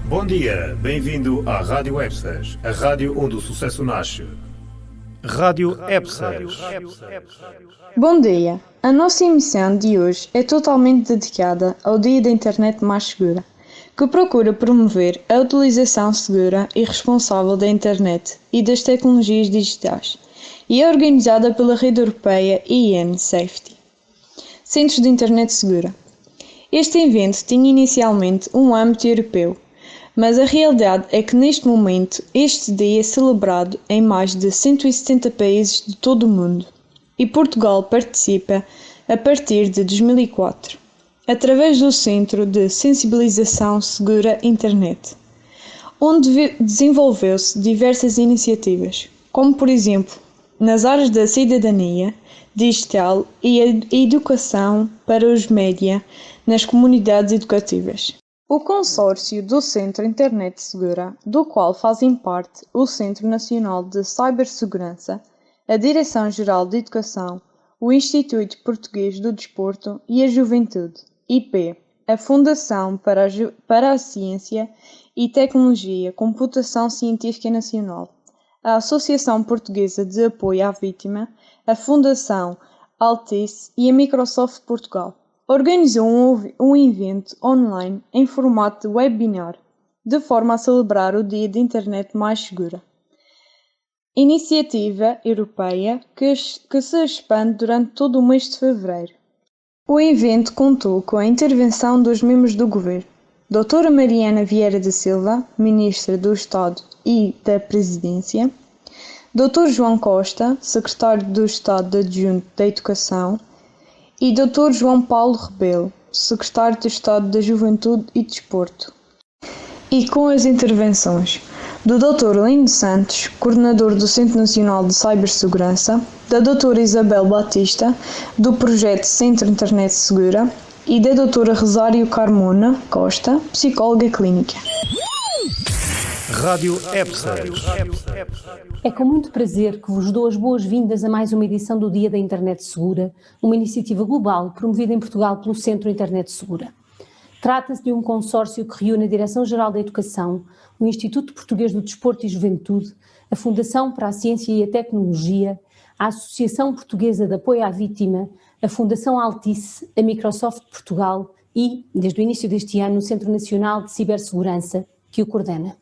Bom dia, bem-vindo à Rádio Websters, a rádio onde o sucesso nasce. Rádio Websters. Bom dia, a nossa emissão de hoje é totalmente dedicada ao Dia da Internet Mais Segura, que procura promover a utilização segura e responsável da internet e das tecnologias digitais, e é organizada pela rede europeia IN Safety, Centros de Internet Segura. Este evento tinha inicialmente um âmbito europeu, mas a realidade é que neste momento este dia é celebrado em mais de 170 países de todo o mundo e Portugal participa a partir de 2004, através do Centro de Sensibilização Segura Internet, onde desenvolveu-se diversas iniciativas, como por exemplo nas áreas da cidadania digital e a educação para os média nas comunidades educativas. O consórcio do Centro Internet Segura, do qual fazem parte o Centro Nacional de Cibersegurança, a Direção-Geral de Educação, o Instituto Português do Desporto e a Juventude, IP, a Fundação para a Ciência e Tecnologia Computação Científica Nacional, a Associação Portuguesa de Apoio à Vítima, a Fundação Altice e a Microsoft Portugal organizou um evento online em formato de webinar, de forma a celebrar o Dia da Internet Mais Segura. Iniciativa europeia que se expande durante todo o mês de fevereiro. O evento contou com a intervenção dos membros do Governo, Doutora Mariana Vieira da Silva, Ministra do Estado e da Presidência, Dr. João Costa, Secretário do Estado Adjunto da Educação, e Dr. João Paulo Rebelo, Secretário de Estado da Juventude e Desporto. E com as intervenções do Dr. Lindo Santos, Coordenador do Centro Nacional de Cibersegurança, da Dra. Isabel Batista, do projeto Centro Internet Segura, e da Dra. Rosário Carmona Costa, psicóloga clínica. Rádio Websters. É com muito prazer que vos dou as boas-vindas a mais uma edição do Dia da Internet Segura, uma iniciativa global promovida em Portugal pelo Centro Internet Segura. Trata-se de um consórcio que reúne a Direção-Geral da Educação, o Instituto Português do Desporto e Juventude, a Fundação para a Ciência e a Tecnologia, a Associação Portuguesa de Apoio à Vítima, a Fundação Altice, a Microsoft Portugal e, desde o início deste ano, o Centro Nacional de Cibersegurança, que o coordena.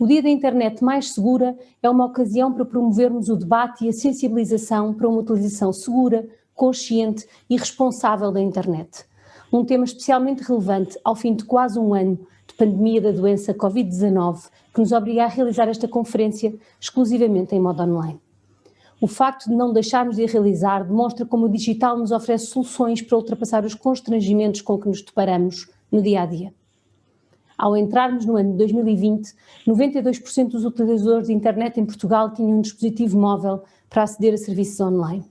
O Dia da Internet Mais Segura é uma ocasião para promovermos o debate e a sensibilização para uma utilização segura, consciente e responsável da internet. Um tema especialmente relevante ao fim de quase um ano de pandemia da doença Covid-19, que nos obriga a realizar esta conferência exclusivamente em modo online. O facto de não deixarmos de a realizar demonstra como o digital nos oferece soluções para ultrapassar os constrangimentos com que nos deparamos no dia-a-dia. Ao entrarmos no ano de 2020, 92% dos utilizadores de internet em Portugal tinham um dispositivo móvel para aceder a serviços online.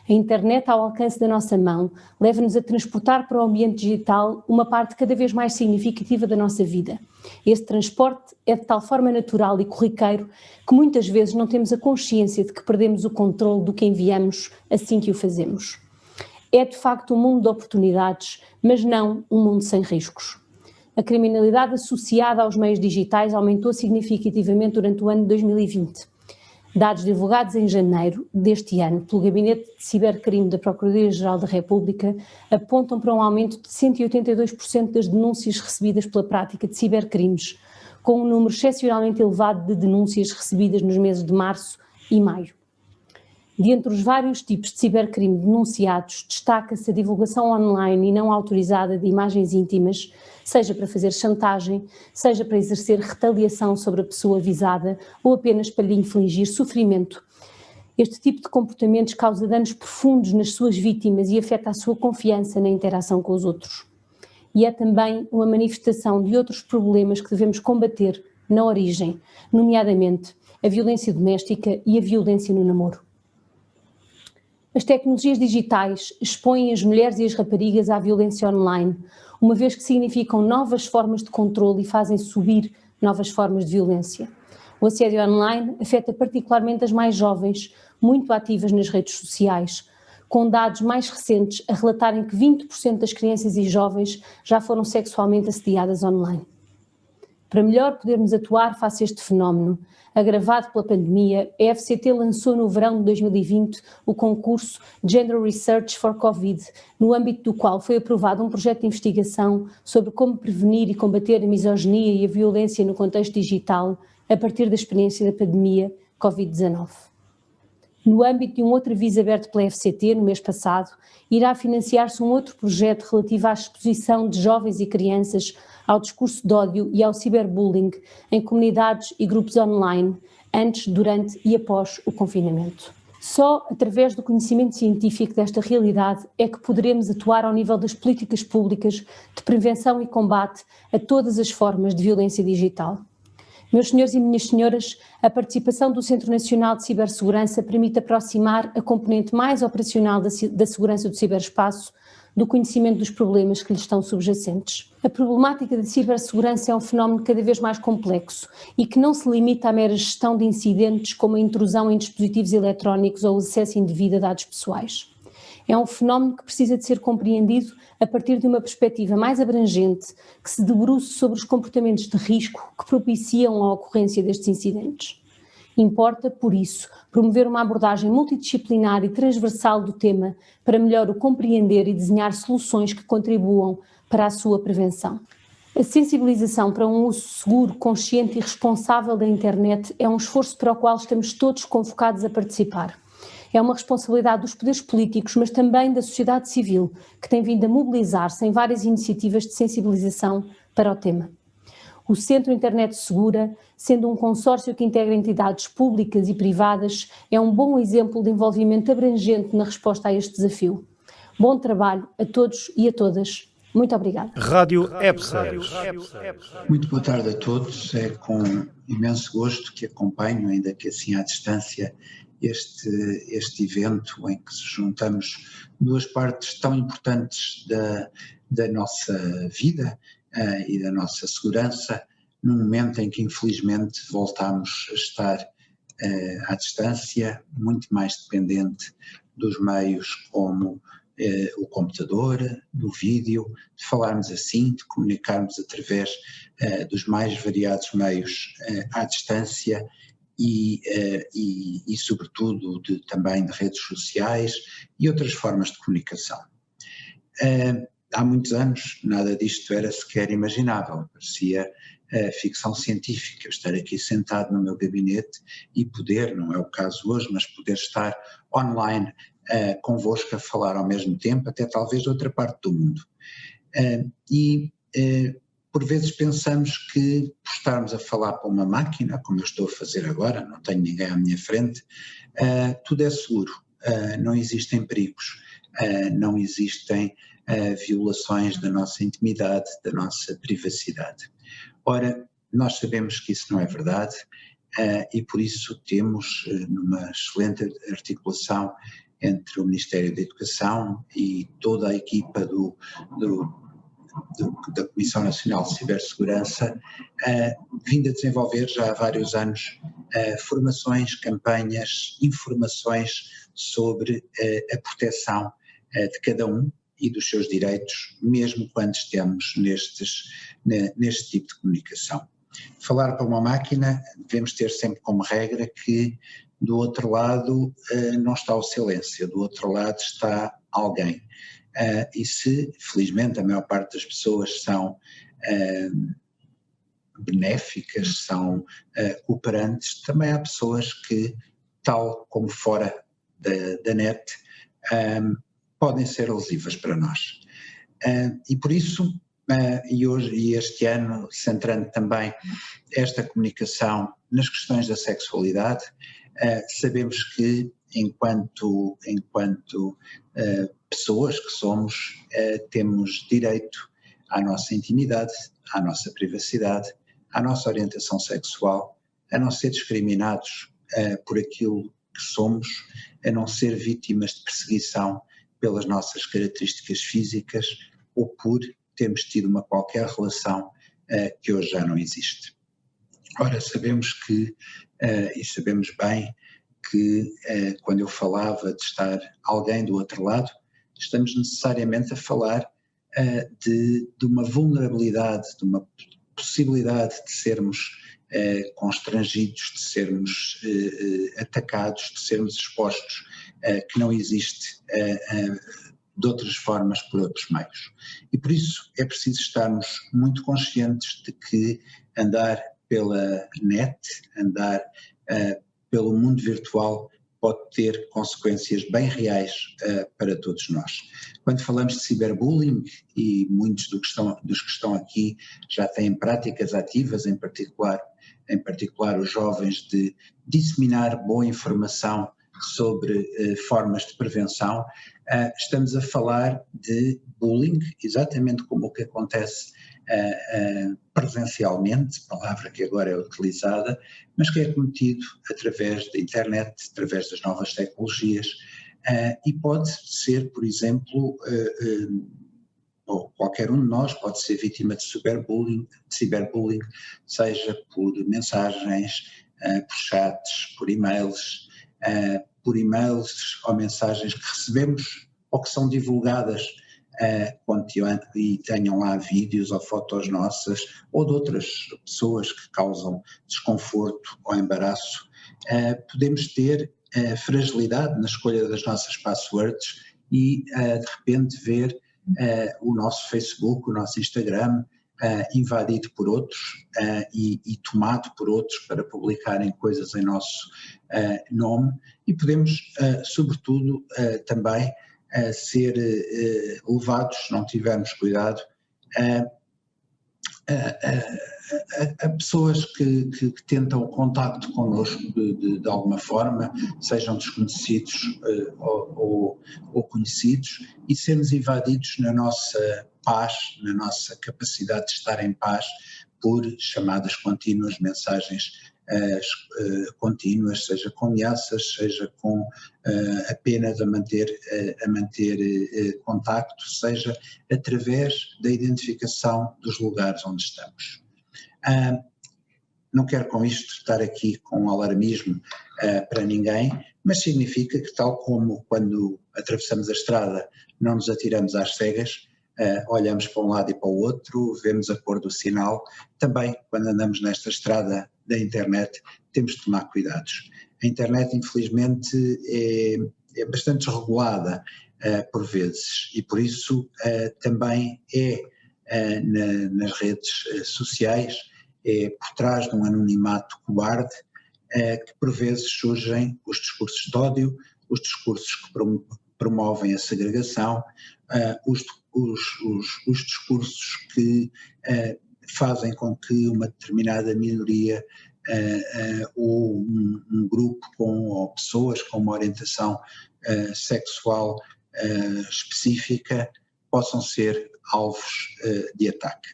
A internet ao alcance da nossa mão leva-nos a transportar para o ambiente digital uma parte cada vez mais significativa da nossa vida. Esse transporte é de tal forma natural e corriqueiro que muitas vezes não temos a consciência de que perdemos o controle do que enviamos assim que o fazemos. É de facto um mundo de oportunidades, mas não um mundo sem riscos. A criminalidade associada aos meios digitais aumentou significativamente durante o ano de 2020. Dados divulgados em janeiro deste ano pelo Gabinete de Cibercrime da Procuradoria-Geral da República apontam para um aumento de 182% das denúncias recebidas pela prática de cibercrimes, com um número excepcionalmente elevado de denúncias recebidas nos meses de março e maio. De entre os vários tipos de cibercrime denunciados, destaca-se a divulgação online e não autorizada de imagens íntimas, seja para fazer chantagem, seja para exercer retaliação sobre a pessoa visada ou apenas para lhe infligir sofrimento. Este tipo de comportamentos causa danos profundos nas suas vítimas e afeta a sua confiança na interação com os outros. E é também uma manifestação de outros problemas que devemos combater na origem, nomeadamente a violência doméstica e a violência no namoro. As tecnologias digitais expõem as mulheres e as raparigas à violência online, uma vez que significam novas formas de controle e fazem subir novas formas de violência. O assédio online afeta particularmente as mais jovens, muito ativas nas redes sociais, com dados mais recentes a relatarem que 20% das crianças e jovens já foram sexualmente assediadas online. Para melhor podermos atuar face a este fenómeno, agravado pela pandemia, a FCT lançou no verão de 2020 o concurso Gender Research for Covid, no âmbito do qual foi aprovado um projeto de investigação sobre como prevenir e combater a misoginia e a violência no contexto digital a partir da experiência da pandemia Covid-19. No âmbito de um outro aviso aberto pela FCT, no mês passado, irá financiar-se um outro projeto relativo à exposição de jovens e crianças ao discurso de ódio e ao ciberbullying em comunidades e grupos online, antes, durante e após o confinamento. Só através do conhecimento científico desta realidade é que poderemos atuar ao nível das políticas públicas de prevenção e combate a todas as formas de violência digital. Meus senhores e minhas senhoras, a participação do Centro Nacional de Cibersegurança permite aproximar a componente mais operacional da segurança do ciberespaço do conhecimento dos problemas que lhe estão subjacentes. A problemática da cibersegurança é um fenómeno cada vez mais complexo e que não se limita à mera gestão de incidentes como a intrusão em dispositivos eletrónicos ou o acesso indevido a dados pessoais. É um fenómeno que precisa de ser compreendido a partir de uma perspectiva mais abrangente, que se debruce sobre os comportamentos de risco que propiciam a ocorrência destes incidentes. Importa, por isso, promover uma abordagem multidisciplinar e transversal do tema para melhor o compreender e desenhar soluções que contribuam para a sua prevenção. A sensibilização para um uso seguro, consciente e responsável da internet é um esforço para o qual estamos todos convocados a participar. É uma responsabilidade dos poderes políticos, mas também da sociedade civil, que tem vindo a mobilizar-se em várias iniciativas de sensibilização para o tema. O Centro Internet Segura, sendo um consórcio que integra entidades públicas e privadas, é um bom exemplo de envolvimento abrangente na resposta a este desafio. Bom trabalho a todos e a todas. Muito obrigada. Rádio EBSES. Muito boa tarde a todos. É com imenso gosto que acompanho, ainda que assim à distância, este evento em que se juntamos duas partes tão importantes da nossa vida e da nossa segurança, num momento em que infelizmente voltamos a estar à distância, muito mais dependente dos meios como o computador, do vídeo, de falarmos assim, de comunicarmos através dos mais variados meios à distância e sobretudo também de redes sociais e outras formas de comunicação. Há muitos anos nada disto era sequer imaginável, parecia ficção científica, eu estar aqui sentado no meu gabinete e poder, não é o caso hoje, mas poder estar online convosco a falar ao mesmo tempo, até talvez de outra parte do mundo. Por vezes pensamos que por estarmos a falar para uma máquina, como eu estou a fazer agora, não tenho ninguém à minha frente, tudo é seguro, não existem perigos, não existem violações da nossa intimidade, da nossa privacidade. Ora, nós sabemos que isso não é verdade e por isso temos numa excelente articulação entre o Ministério da Educação e toda a equipa da Comissão Nacional de Cibersegurança, vindo a desenvolver já há vários anos formações, campanhas, informações sobre a proteção de cada um e dos seus direitos, mesmo quando estemos neste tipo de comunicação. Falar para uma máquina, devemos ter sempre como regra que do outro lado não está o silêncio, do outro lado está alguém. E se, felizmente, a maior parte das pessoas são benéficas, são cooperantes, também há pessoas que, tal como fora da net, podem ser lesivas para nós. E por isso, e este ano, centrando também esta comunicação nas questões da sexualidade, sabemos que, enquanto pessoas que somos, temos direito à nossa intimidade, à nossa privacidade, à nossa orientação sexual, a não ser discriminados por aquilo que somos, a não ser vítimas de perseguição pelas nossas características físicas ou por termos tido uma qualquer relação que hoje já não existe. Ora, sabemos que, e sabemos bem, que quando eu falava de estar alguém do outro lado, estamos necessariamente a falar de uma vulnerabilidade, de uma possibilidade de sermos constrangidos, de sermos atacados, de sermos expostos, que não existe de outras formas, por outros meios. E por isso é preciso estarmos muito conscientes de que andar pela net, andar pelo mundo virtual pode ter consequências bem reais para todos nós. Quando falamos de ciberbullying, e muitos dos que estão aqui já têm práticas ativas, em particular os jovens, de disseminar boa informação sobre formas de prevenção, estamos a falar de bullying, exatamente como o que acontece presencialmente, palavra que agora é utilizada, mas que é cometido através da internet, através das novas tecnologias, e pode ser, por exemplo, ou qualquer um de nós pode ser vítima de ciberbullying, seja por mensagens, por chats, por e-mails ou mensagens que recebemos ou que são divulgadas e tenham lá vídeos ou fotos nossas ou de outras pessoas que causam desconforto ou embaraço. Podemos ter fragilidade na escolha das nossas passwords e de repente ver o nosso Facebook, o nosso Instagram invadido por outros e tomado por outros para publicarem coisas em nosso nome, e podemos sobretudo também ser levados, se não tivermos cuidado, a pessoas que tentam contacto connosco de alguma forma, sejam desconhecidos ou conhecidos, e sermos invadidos na nossa paz, na nossa capacidade de estar em paz, por chamadas contínuas, mensagens contínuas, seja com ameaças, seja com apenas a manter contacto, seja através da identificação dos lugares onde estamos. Não quero com isto estar aqui com alarmismo para ninguém, mas significa que, tal como quando atravessamos a estrada não nos atiramos às cegas, olhamos para um lado e para o outro, vemos a cor do sinal, também quando andamos nesta estrada da internet temos de tomar cuidados. A internet, infelizmente, é bastante desregulada por vezes, e por isso também nas redes sociais, por trás de um anonimato cobarde, que por vezes surgem os discursos de ódio, os discursos que promovem a segregação, os discursos que fazem com que uma determinada minoria ou um grupo ou pessoas com uma orientação sexual específica possam ser alvos de ataque.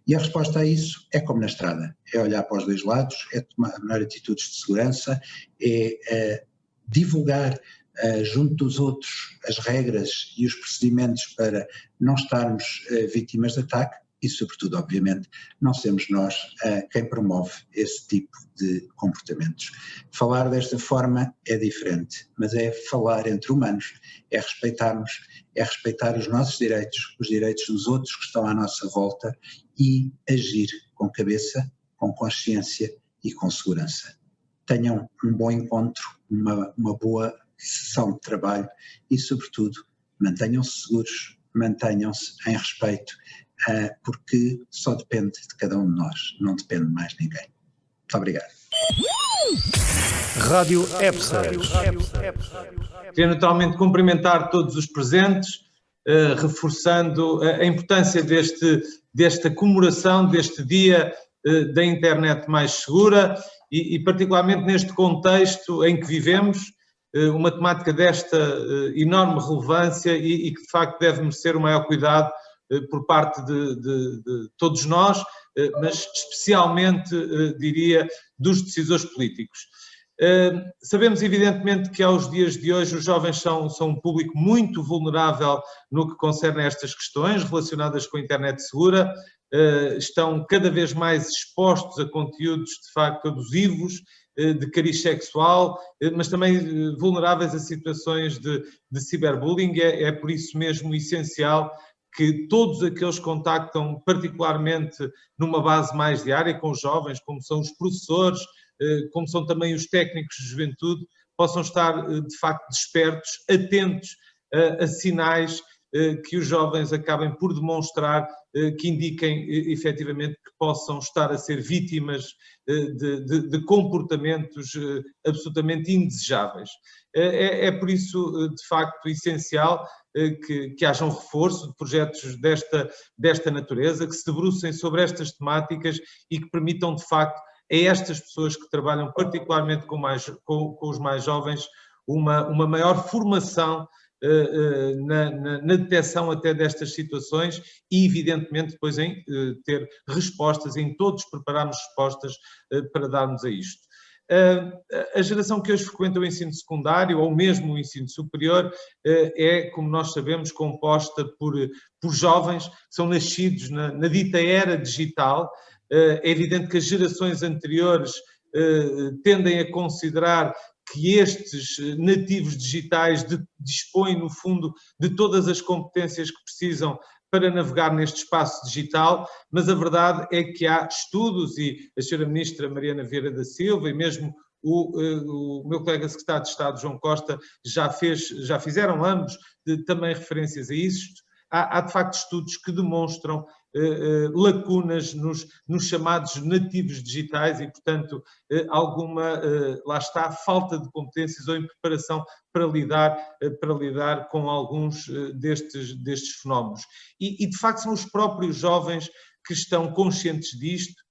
E a resposta a isso é como na estrada, é olhar para os dois lados, é tomar atitudes de segurança, é divulgar junto dos outros as regras e os procedimentos para não estarmos vítimas de ataque e, sobretudo, obviamente, não sermos nós quem promove esse tipo de comportamentos. Falar desta forma é diferente, mas é falar entre humanos, é respeitar os nossos direitos, os direitos dos outros que estão à nossa volta e agir com cabeça, com consciência e com segurança. Tenham um bom encontro, uma boa sessão de trabalho e, sobretudo, mantenham-se seguros, mantenham-se em respeito, porque só depende de cada um de nós, não depende de mais ninguém. Muito obrigado. Rádio EBSAS. Queria naturalmente cumprimentar todos os presentes, reforçando a importância desta comemoração, deste Dia da Internet mais segura e particularmente neste contexto em que vivemos, uma temática desta enorme relevância e que de facto deve merecer o maior cuidado por parte de todos nós, mas especialmente, diria, dos decisores políticos. Sabemos evidentemente que aos dias de hoje os jovens são um público muito vulnerável no que concerne a estas questões relacionadas com a internet segura, estão cada vez mais expostos a conteúdos de facto abusivos de cariz sexual, mas também vulneráveis a situações de ciberbullying. É por isso mesmo essencial que todos aqueles que contactam particularmente numa base mais diária com os jovens, como são os professores, como são também os técnicos de juventude, possam estar de facto despertos, atentos a sinais que os jovens acabem por demonstrar, que indiquem efetivamente que possam estar a ser vítimas de comportamentos absolutamente indesejáveis. É por isso, de facto, essencial que haja um reforço de projetos desta natureza, que se debrucem sobre estas temáticas e que permitam, de facto, a estas pessoas que trabalham particularmente com os mais jovens uma maior formação na detecção até destas situações e, evidentemente, depois em ter respostas, em todos prepararmos respostas para darmos a isto. A geração que hoje frequenta o ensino secundário ou mesmo o ensino superior é, como nós sabemos, composta por jovens que são nascidos na dita era digital. É evidente que as gerações anteriores tendem a considerar que estes nativos digitais dispõem, no fundo, de todas as competências que precisam para navegar neste espaço digital, mas a verdade é que há estudos, e a Sra. Ministra Mariana Vieira da Silva e mesmo o meu colega secretário de Estado, João Costa, já fizeram ambos também referências a isto. Há de facto estudos que demonstram lacunas nos chamados nativos digitais e, portanto, lá está, falta de competências ou preparação para lidar com alguns destes fenómenos. E, de facto, são os próprios jovens que estão conscientes disto,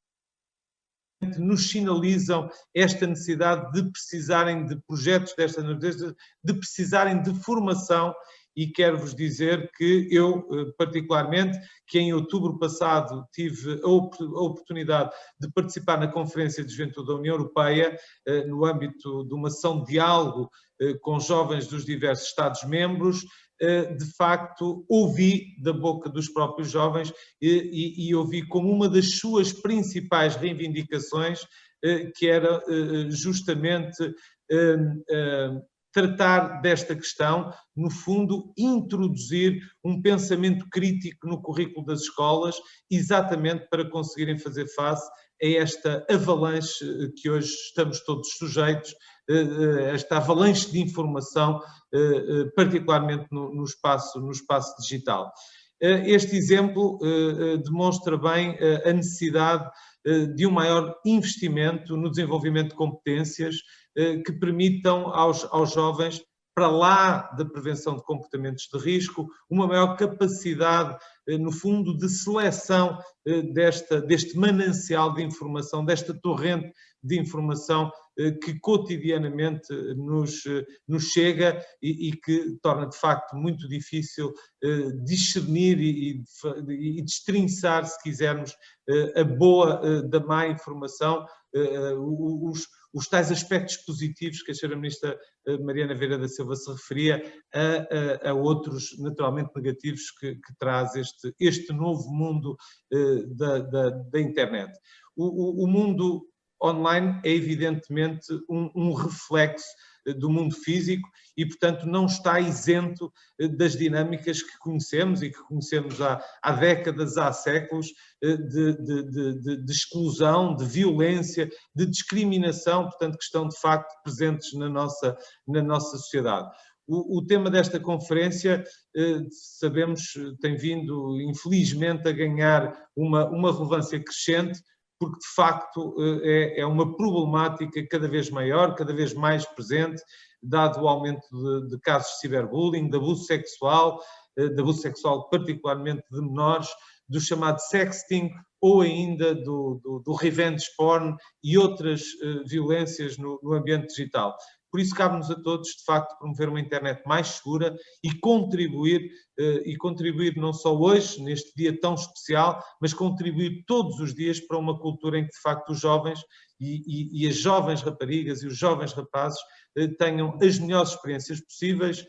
nos sinalizam esta necessidade de precisarem de projetos desta natureza, de precisarem de formação. E quero-vos dizer que eu, particularmente, que em outubro passado tive a oportunidade de participar na Conferência de Juventude da União Europeia, no âmbito de uma sessão de diálogo com jovens dos diversos Estados-membros, de facto ouvi da boca dos próprios jovens e ouvi como uma das suas principais reivindicações que era justamente tratar desta questão, no fundo, introduzir um pensamento crítico no currículo das escolas, exatamente para conseguirem fazer face a esta avalanche que hoje estamos todos sujeitos, esta avalanche de informação, particularmente no espaço digital. Este exemplo demonstra bem a necessidade de um maior investimento no desenvolvimento de competências que permitam aos jovens, para lá da prevenção de comportamentos de risco, uma maior capacidade, no fundo, de seleção deste manancial de informação, desta torrente de informação que cotidianamente nos chega e que torna, de facto, muito difícil discernir e destrinçar, se quisermos, a boa da má informação, os tais aspectos positivos que a Sra. Ministra Mariana Vieira da Silva se referia a outros naturalmente negativos que traz este novo mundo da internet. O mundo online é evidentemente um reflexo do mundo físico e, portanto, não está isento das dinâmicas que conhecemos e que conhecemos há décadas, há séculos, de exclusão, de violência, de discriminação, portanto, que estão de facto presentes na nossa sociedade. O tema desta conferência, sabemos, tem vindo, infelizmente, a ganhar uma relevância crescente, porque de facto é uma problemática cada vez maior, cada vez mais presente, dado o aumento de casos de ciberbullying, de abuso sexual particularmente de menores, do chamado sexting ou ainda do revenge porn e outras violências no ambiente digital. Por isso cabe-nos a todos, de facto, promover uma internet mais segura e contribuir não só hoje, neste dia tão especial, mas contribuir todos os dias para uma cultura em que, de facto, os jovens e as jovens raparigas e os jovens rapazes tenham as melhores experiências possíveis,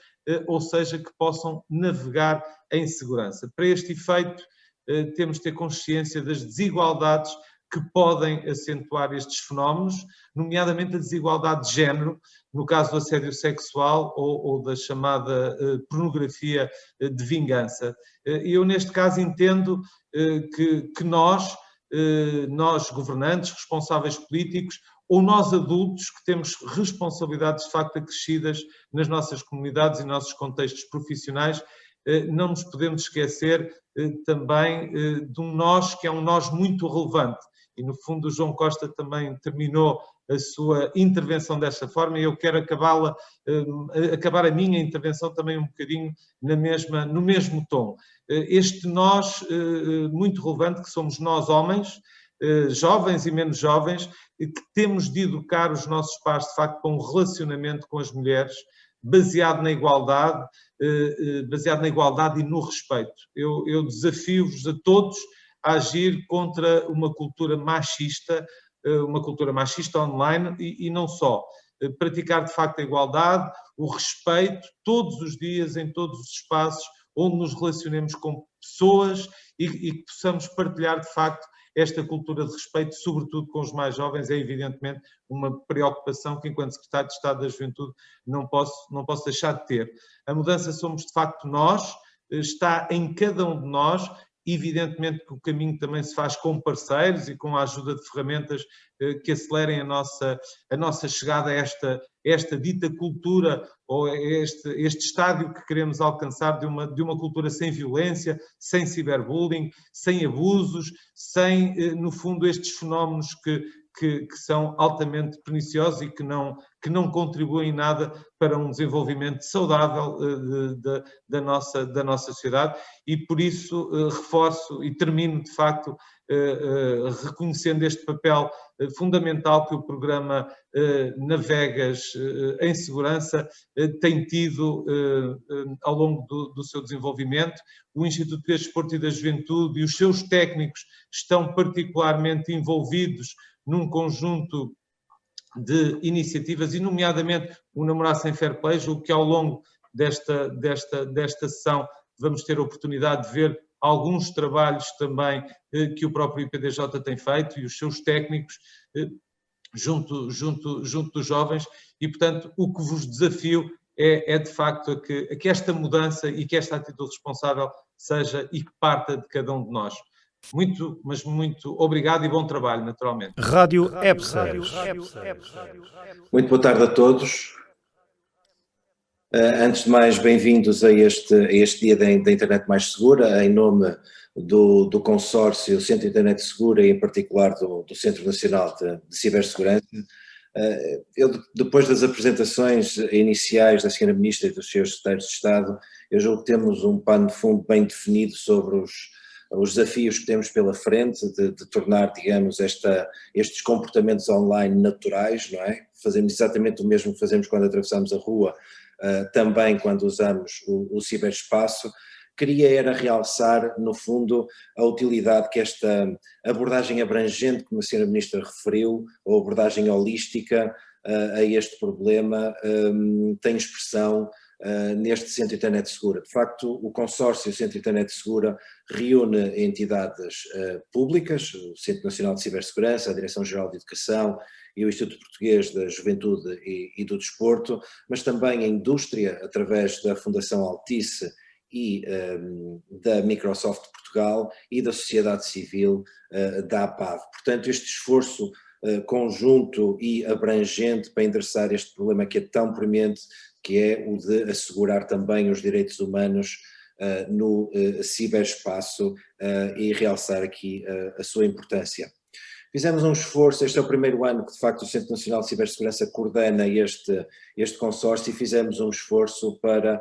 ou seja, que possam navegar em segurança. Para este efeito, temos de ter consciência das desigualdades que podem acentuar estes fenómenos, nomeadamente a desigualdade de género, no caso do assédio sexual ou da chamada pornografia de vingança. Eu, neste caso, entendo que nós, governantes, responsáveis políticos, ou nós adultos que temos responsabilidades de facto acrescidas nas nossas comunidades e nossos contextos profissionais, não nos podemos esquecer também de um nós que é um nós muito relevante. E, no fundo, o João Costa também terminou a sua intervenção desta forma e eu quero acabar a minha intervenção também um bocadinho no mesmo tom. Este nós muito relevante, que somos nós homens, jovens e menos jovens, que temos de educar os nossos pares, de facto, para um relacionamento com as mulheres, baseado na igualdade e no respeito. Eu desafio-vos a todos a agir contra uma cultura machista online e não só. Praticar, de facto, a igualdade, o respeito, todos os dias, em todos os espaços onde nos relacionemos com pessoas e que possamos partilhar, de facto, esta cultura de respeito, sobretudo com os mais jovens. É evidentemente uma preocupação que, enquanto Secretário de Estado da Juventude, não posso deixar de ter. A mudança somos, de facto, nós, está em cada um de nós. Evidentemente que o caminho também se faz com parceiros e com a ajuda de ferramentas que acelerem a nossa chegada a esta dita cultura, ou este estádio que queremos alcançar de uma cultura sem violência, sem ciberbullying, sem abusos, sem, no fundo, estes fenómenos que são altamente perniciosos e que não contribuem nada para um desenvolvimento saudável da nossa sociedade. E por isso reforço e termino, de facto, reconhecendo este papel fundamental que o programa Navegas em Segurança tem tido ao longo do seu desenvolvimento. O Instituto de Desporto e da Juventude e os seus técnicos estão particularmente envolvidos num conjunto de iniciativas, e nomeadamente o Namorar Sem Fair Play, o que ao longo desta sessão vamos ter a oportunidade de ver alguns trabalhos também que o próprio IPDJ tem feito e os seus técnicos junto dos jovens, e portanto o que vos desafio é de facto a que esta mudança e que esta atitude responsável seja e que parta de cada um de nós. Muito, mas muito obrigado e bom trabalho, naturalmente. Rádio EBSES. Muito boa tarde a todos. Antes de mais, bem-vindos a este dia da Internet Mais Segura, em nome do consórcio Centro Internet Segura e em particular do Centro Nacional de Cibersegurança. Eu, depois das apresentações iniciais da Sra. Ministra e dos seus secretários de Estado, eu julgo que temos um pano de fundo bem definido sobre os desafios que temos pela frente de tornar, digamos, estes comportamentos online naturais, não é? Fazemos exatamente o mesmo que fazemos quando atravessamos a rua, também quando usamos o ciberespaço. Queria realçar, no fundo, a utilidade que esta abordagem abrangente, como a Sra. Ministra referiu, ou abordagem holística a este problema, tem expressão neste Centro Internet Segura. De facto, o consórcio Centro Internet Segura reúne entidades públicas, o Centro Nacional de Cibersegurança, a Direção-Geral de Educação e o Instituto Português da Juventude e do Desporto, mas também a indústria, através da Fundação Altice e da Microsoft Portugal e da sociedade civil da APAV. Portanto, este esforço conjunto e abrangente para endereçar este problema que é tão premente, que é o de assegurar também os direitos humanos no ciberespaço e realçar aqui a sua importância. Fizemos um esforço, este é o primeiro ano que de facto o Centro Nacional de Cibersegurança coordena este consórcio, e fizemos um esforço para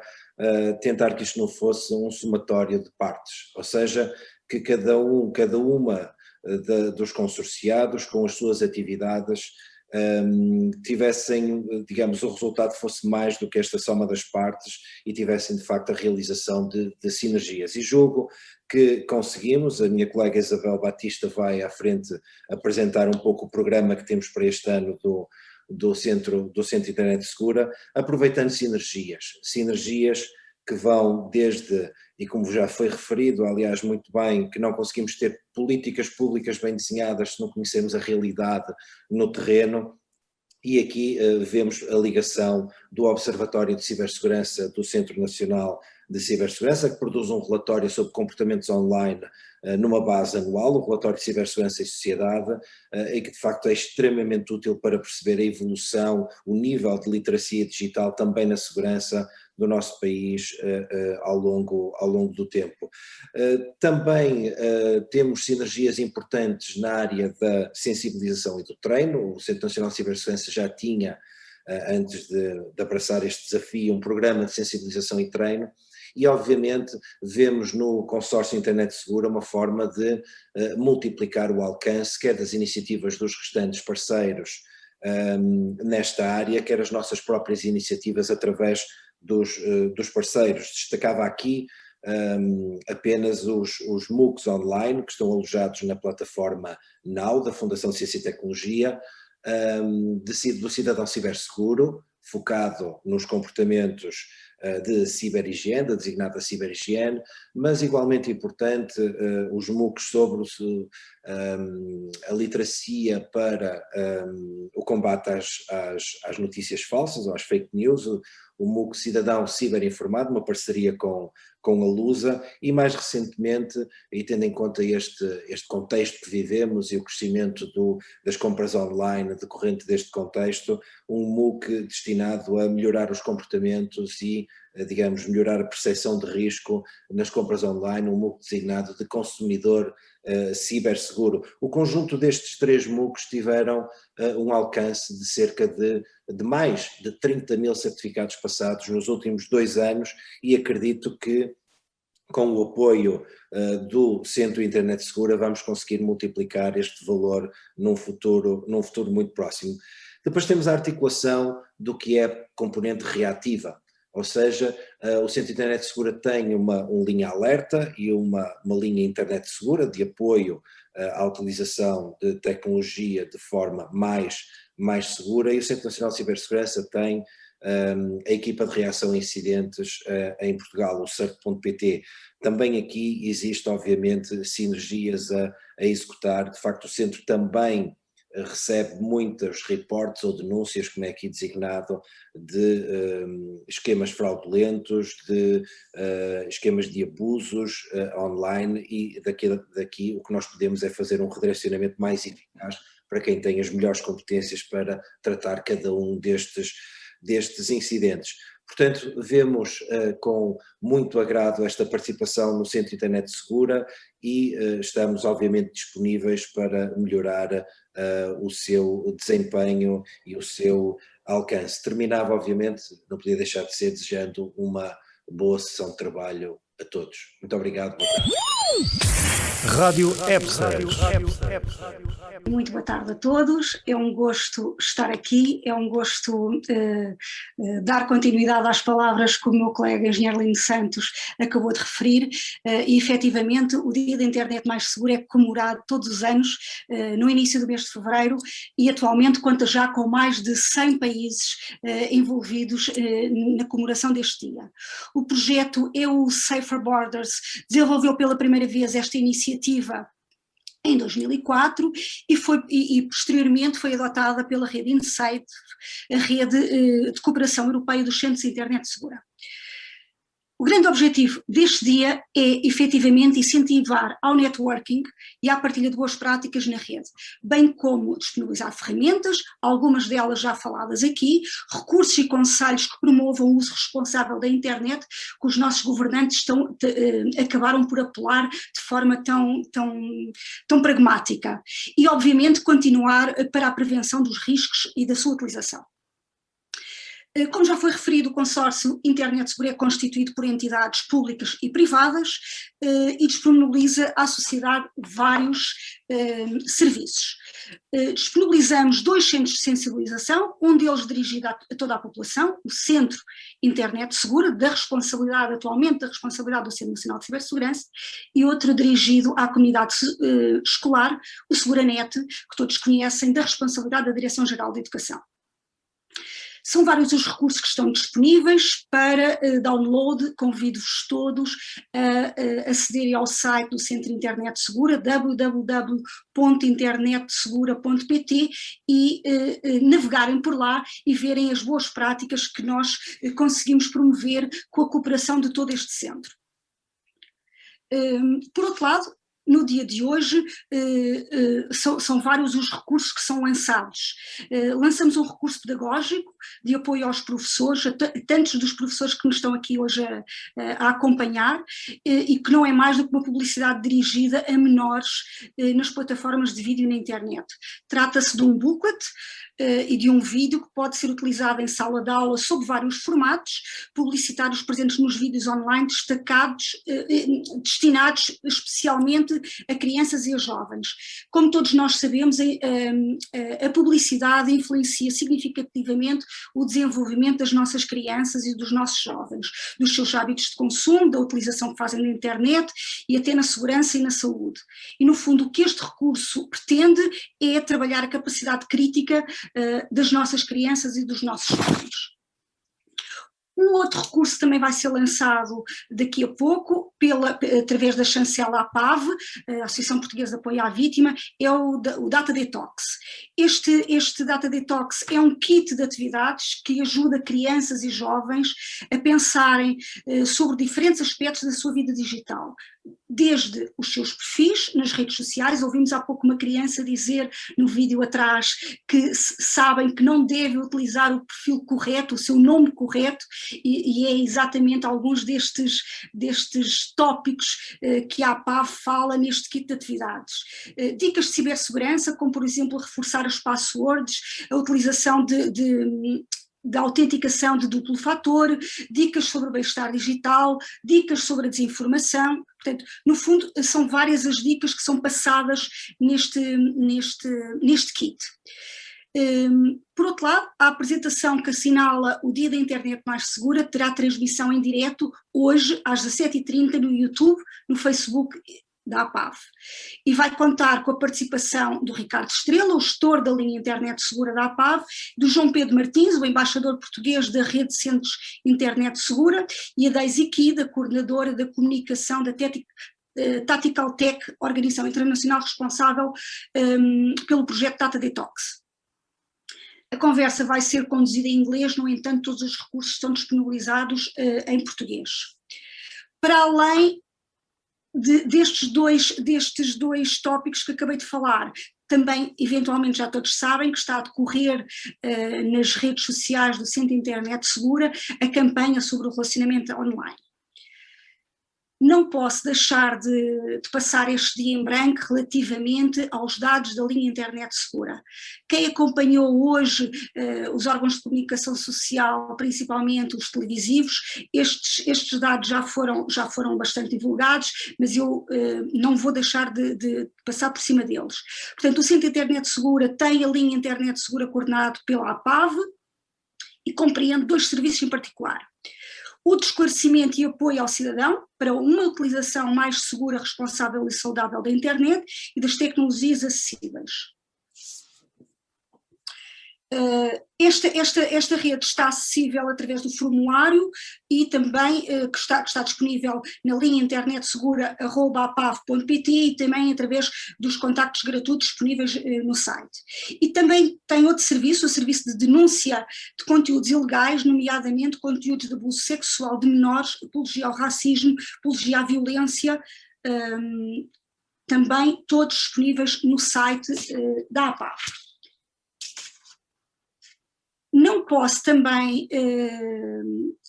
tentar que isto não fosse um somatório de partes, ou seja, que cada uma dos consorciados com as suas atividades tivessem, digamos, o resultado fosse mais do que esta soma das partes e tivessem de facto a realização de sinergias. E julgo que conseguimos. A minha colega Isabel Batista vai à frente apresentar um pouco o programa que temos para este ano do Centro Internet Segura, aproveitando sinergias que vão desde, e como já foi referido, aliás, muito bem, que não conseguimos ter políticas públicas bem desenhadas se não conhecermos a realidade no terreno. E aqui vemos a ligação do Observatório de Cibersegurança do Centro Nacional de Cibersegurança, que produz um relatório sobre comportamentos online numa base anual, o relatório de Cibersegurança e Sociedade, e que de facto é extremamente útil para perceber a evolução, o nível de literacia digital também na segurança do nosso país ao longo do tempo. Também temos sinergias importantes na área da sensibilização e do treino. O Centro Nacional de Cibersegurança já tinha, antes de abraçar este desafio, um programa de sensibilização e treino, e obviamente vemos no consórcio Internet Segura uma forma de multiplicar o alcance, quer das iniciativas dos restantes parceiros nesta área, quer as nossas próprias iniciativas através dos parceiros. Destacava aqui apenas os MOOCs online, que estão alojados na plataforma NOW, da Fundação Ciência e Tecnologia, do Cidadão Ciberseguro, focado nos comportamentos de ciberhigiene, da designada ciberhigiene, mas igualmente importante os MOOCs sobre a literacia para o combate às notícias falsas, ou às fake news, o MOOC Cidadão Ciberinformado, uma parceria com a Lusa, e mais recentemente, e tendo em conta este contexto que vivemos e o crescimento das compras online decorrente deste contexto, um MOOC destinado a melhorar os comportamentos e, digamos, melhorar a percepção de risco nas compras online, um MOOC designado de consumidor ciberseguro. O conjunto destes 3 MOOCs tiveram um alcance de cerca de mais de 30 mil certificados passados nos últimos 2 anos, e acredito que com o apoio do Centro Internet Segura vamos conseguir multiplicar este valor num futuro muito próximo. Depois temos a articulação do que é componente reativa, ou seja, o Centro Internet Segura tem uma linha alerta e uma linha Internet Segura de apoio à utilização de tecnologia de forma mais segura, e o Centro Nacional de Cibersegurança tem a equipa de reação a incidentes em Portugal, o CERT.pt. Também aqui existe obviamente sinergias a executar. De facto o centro também recebe muitos reportes ou denúncias, como é aqui designado, de esquemas fraudulentos, de esquemas de abusos online, e daqui o que nós podemos é fazer um redirecionamento mais eficaz para quem tem as melhores competências para tratar cada um destes incidentes. Portanto, vemos com muito agrado esta participação no Centro Internet Segura e estamos obviamente disponíveis para melhorar o seu desempenho e o seu alcance. Terminava obviamente, não podia deixar de ser, desejando uma boa sessão de trabalho a todos. Muito obrigado. Boa tarde. Rádio EBSES. Muito boa tarde a todos, é um gosto estar aqui, é um gosto dar continuidade às palavras que o meu colega engenheiro Lino Santos acabou de referir, e efetivamente o Dia da Internet Mais Segura é comemorado todos os anos no início do mês de fevereiro, e atualmente conta já com mais de 100 países envolvidos na comemoração deste dia. O projeto EU Safer Borders desenvolveu pela primeira vez esta iniciativa em 2004 e posteriormente foi adotada pela rede Insight, a rede de cooperação europeia dos centros de internet segura. O grande objetivo deste dia é efetivamente incentivar ao networking e à partilha de boas práticas na rede, bem como disponibilizar ferramentas, algumas delas já faladas aqui, recursos e conselhos que promovam o uso responsável da internet, que os nossos governantes acabaram por apelar de forma tão pragmática, e obviamente continuar para a prevenção dos riscos e da sua utilização. Como já foi referido, o consórcio Internet Segura é constituído por entidades públicas e privadas e disponibiliza à sociedade vários serviços. Disponibilizamos 2 centros de sensibilização, um deles dirigido a toda a população, o Centro Internet Segura, atualmente da responsabilidade do Centro Nacional de Cibersegurança, e outro dirigido à comunidade escolar, o Seguranet, que todos conhecem, da responsabilidade da Direção-Geral de Educação. São vários os recursos que estão disponíveis para download. Convido-vos todos a acederem ao site do Centro Internet Segura, www.internetsegura.pt, e navegarem por lá e verem as boas práticas que nós conseguimos promover com a cooperação de todo este centro. Por outro lado, no dia de hoje, são vários os recursos que são lançados. Lançamos um recurso pedagógico de apoio aos professores, tantos dos professores que nos estão aqui hoje a acompanhar, e que não é mais do que uma publicidade dirigida a menores nas plataformas de vídeo na internet. Trata-se de um booklet e de um vídeo que pode ser utilizado em sala de aula sob vários formatos publicitários presentes nos vídeos online destinados especialmente a crianças e a jovens. Como todos nós sabemos, a publicidade influencia significativamente o desenvolvimento das nossas crianças e dos nossos jovens, dos seus hábitos de consumo, da utilização que fazem da internet e até na segurança e na saúde. E no fundo o que este recurso pretende é trabalhar a capacidade crítica das nossas crianças e dos nossos jovens. Um outro recurso também vai ser lançado daqui a pouco, através da chancela APAV, a Associação Portuguesa de Apoio à Vítima, é o Data Detox. Este Data Detox é um kit de atividades que ajuda crianças e jovens a pensarem sobre diferentes aspectos da sua vida digital, desde os seus perfis nas redes sociais. Ouvimos há pouco uma criança dizer no vídeo atrás que sabem que não deve utilizar o perfil correto, o seu nome correto, e é exatamente alguns destes tópicos que a APAV fala neste kit de atividades. Dicas de cibersegurança, como por exemplo reforçar as passwords, a utilização da autenticação de duplo fator, dicas sobre o bem-estar digital, dicas sobre a desinformação. Portanto, no fundo, são várias as dicas que são passadas neste kit. Por outro lado, a apresentação que assinala o Dia da Internet Mais Segura terá transmissão em direto hoje às 17h30 no YouTube, no Facebook da APAV, e vai contar com a participação do Ricardo Estrela, o gestor da linha Internet Segura da APAV, do João Pedro Martins, o embaixador português da Rede de Centros Internet Segura, e a Daisy Kida, coordenadora da comunicação da Tactical Tech, organização internacional responsável pelo projeto Data Detox. A conversa vai ser conduzida em inglês, no entanto todos os recursos estão disponibilizados em português. Para além destes dois tópicos que acabei de falar, também, eventualmente já todos sabem que está a decorrer nas redes sociais do Centro Internet Segura a campanha sobre o relacionamento online. Não posso deixar de passar este dia em branco relativamente aos dados da linha Internet Segura. Quem acompanhou hoje os órgãos de comunicação social, principalmente os televisivos, estes dados já foram bastante divulgados, mas eu não vou deixar de passar por cima deles. Portanto, o Centro Internet Segura tem a linha Internet Segura coordenado pela APAV e compreende dois serviços em particular: o de esclarecimento e apoio ao cidadão para uma utilização mais segura, responsável e saudável da internet e das tecnologias acessíveis. Esta rede está acessível através do formulário e também que está disponível na linha internet segura@apav.pt e também através dos contactos gratuitos disponíveis no site. E também tem outro serviço, o serviço de denúncia de conteúdos ilegais, nomeadamente conteúdos de abuso sexual de menores, apologia ao racismo, apologia à violência, também todos disponíveis no site da APAV. Não posso também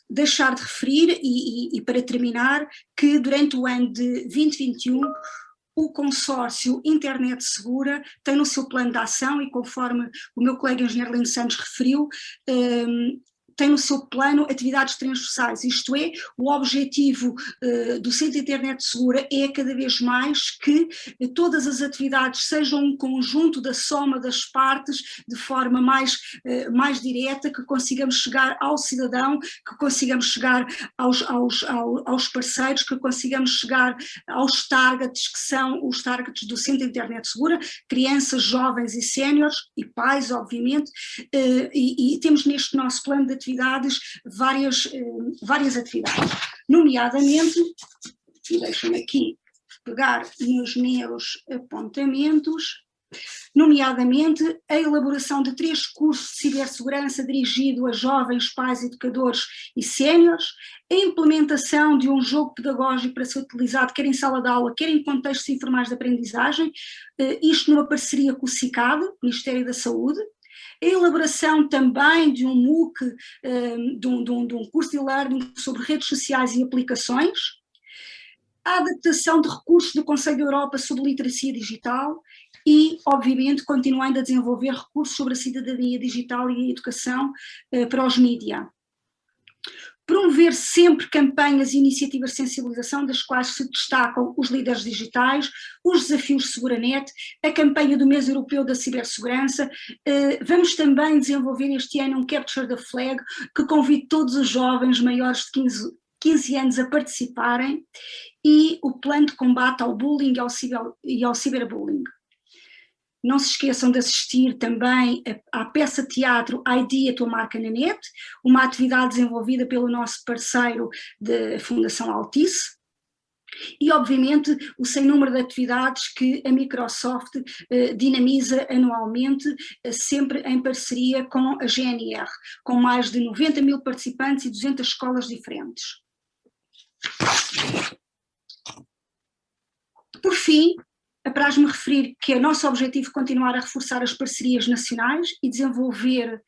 deixar de referir, e para terminar, que durante o ano de 2021 o consórcio Internet Segura tem no seu plano de ação, e conforme o meu colega engenheiro Lino Santos referiu, tem no seu plano atividades transversais, isto é, o objetivo do Centro de Internet Segura é cada vez mais que todas as atividades sejam um conjunto da soma das partes de forma mais direta, que consigamos chegar ao cidadão, que consigamos chegar aos parceiros, que consigamos chegar aos targets, que são os targets do Centro de Internet Segura, crianças, jovens e séniores, e pais, obviamente, e temos neste nosso plano de atividades várias atividades, nomeadamente, e deixem-me aqui pegar nos meus apontamentos, nomeadamente a elaboração de 3 cursos de cibersegurança dirigido a jovens, pais, educadores e séniores, a implementação de um jogo pedagógico para ser utilizado quer em sala de aula, quer em contextos informais de aprendizagem, isto numa parceria com o CICAD, Ministério da Saúde, a elaboração também de um MOOC, de um curso de e-learning sobre redes sociais e aplicações, a adaptação de recursos do Conselho da Europa sobre literacia digital e, obviamente, continuando a desenvolver recursos sobre a cidadania digital e a educação para os mídia. Promover sempre campanhas e iniciativas de sensibilização, das quais se destacam os líderes digitais, os desafios Seguranet, a campanha do Mês Europeu da Cibersegurança. Vamos também desenvolver este ano um Capture the Flag, que convide todos os jovens maiores de 15 anos a participarem, e o plano de combate ao bullying e ao ciberbullying. Não se esqueçam de assistir também à peça de teatro ID, a tua marca na net, uma atividade desenvolvida pelo nosso parceiro da Fundação Altice, e obviamente o sem número de atividades que a Microsoft dinamiza anualmente, sempre em parceria com a GNR, com mais de 90 mil participantes e 200 escolas diferentes. Por fim, apraz-me referir que é nosso objetivo continuar a reforçar as parcerias nacionais e desenvolver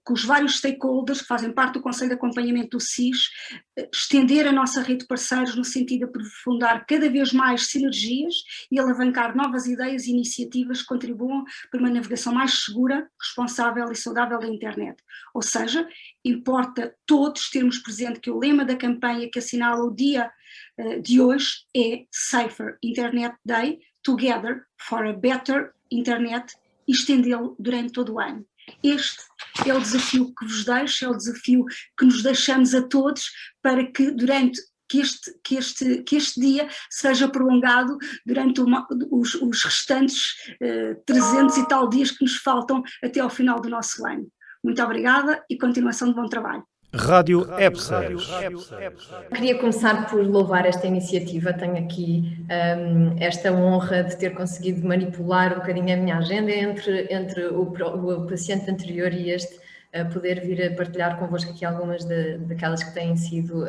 com os vários stakeholders que fazem parte do Conselho de Acompanhamento do SIS, estender a nossa rede de parceiros no sentido de aprofundar cada vez mais sinergias e alavancar novas ideias e iniciativas que contribuam para uma navegação mais segura, responsável e saudável da internet. Ou seja, importa todos termos presente que o lema da campanha que assinala o dia de hoje é Safer Internet Day, Together for a Better Internet, e estendê-lo durante todo o ano. Este é o desafio que vos deixo, é o desafio que nos deixamos a todos para que este dia seja prolongado durante os restantes 300 e tal dias que nos faltam até ao final do nosso ano. Muito obrigada e continuação de bom trabalho. Rádio EBSES. Queria começar por louvar esta iniciativa. Tenho aqui esta honra de ter conseguido manipular um bocadinho a minha agenda entre o paciente anterior e este, poder vir a partilhar convosco aqui algumas daquelas que têm sido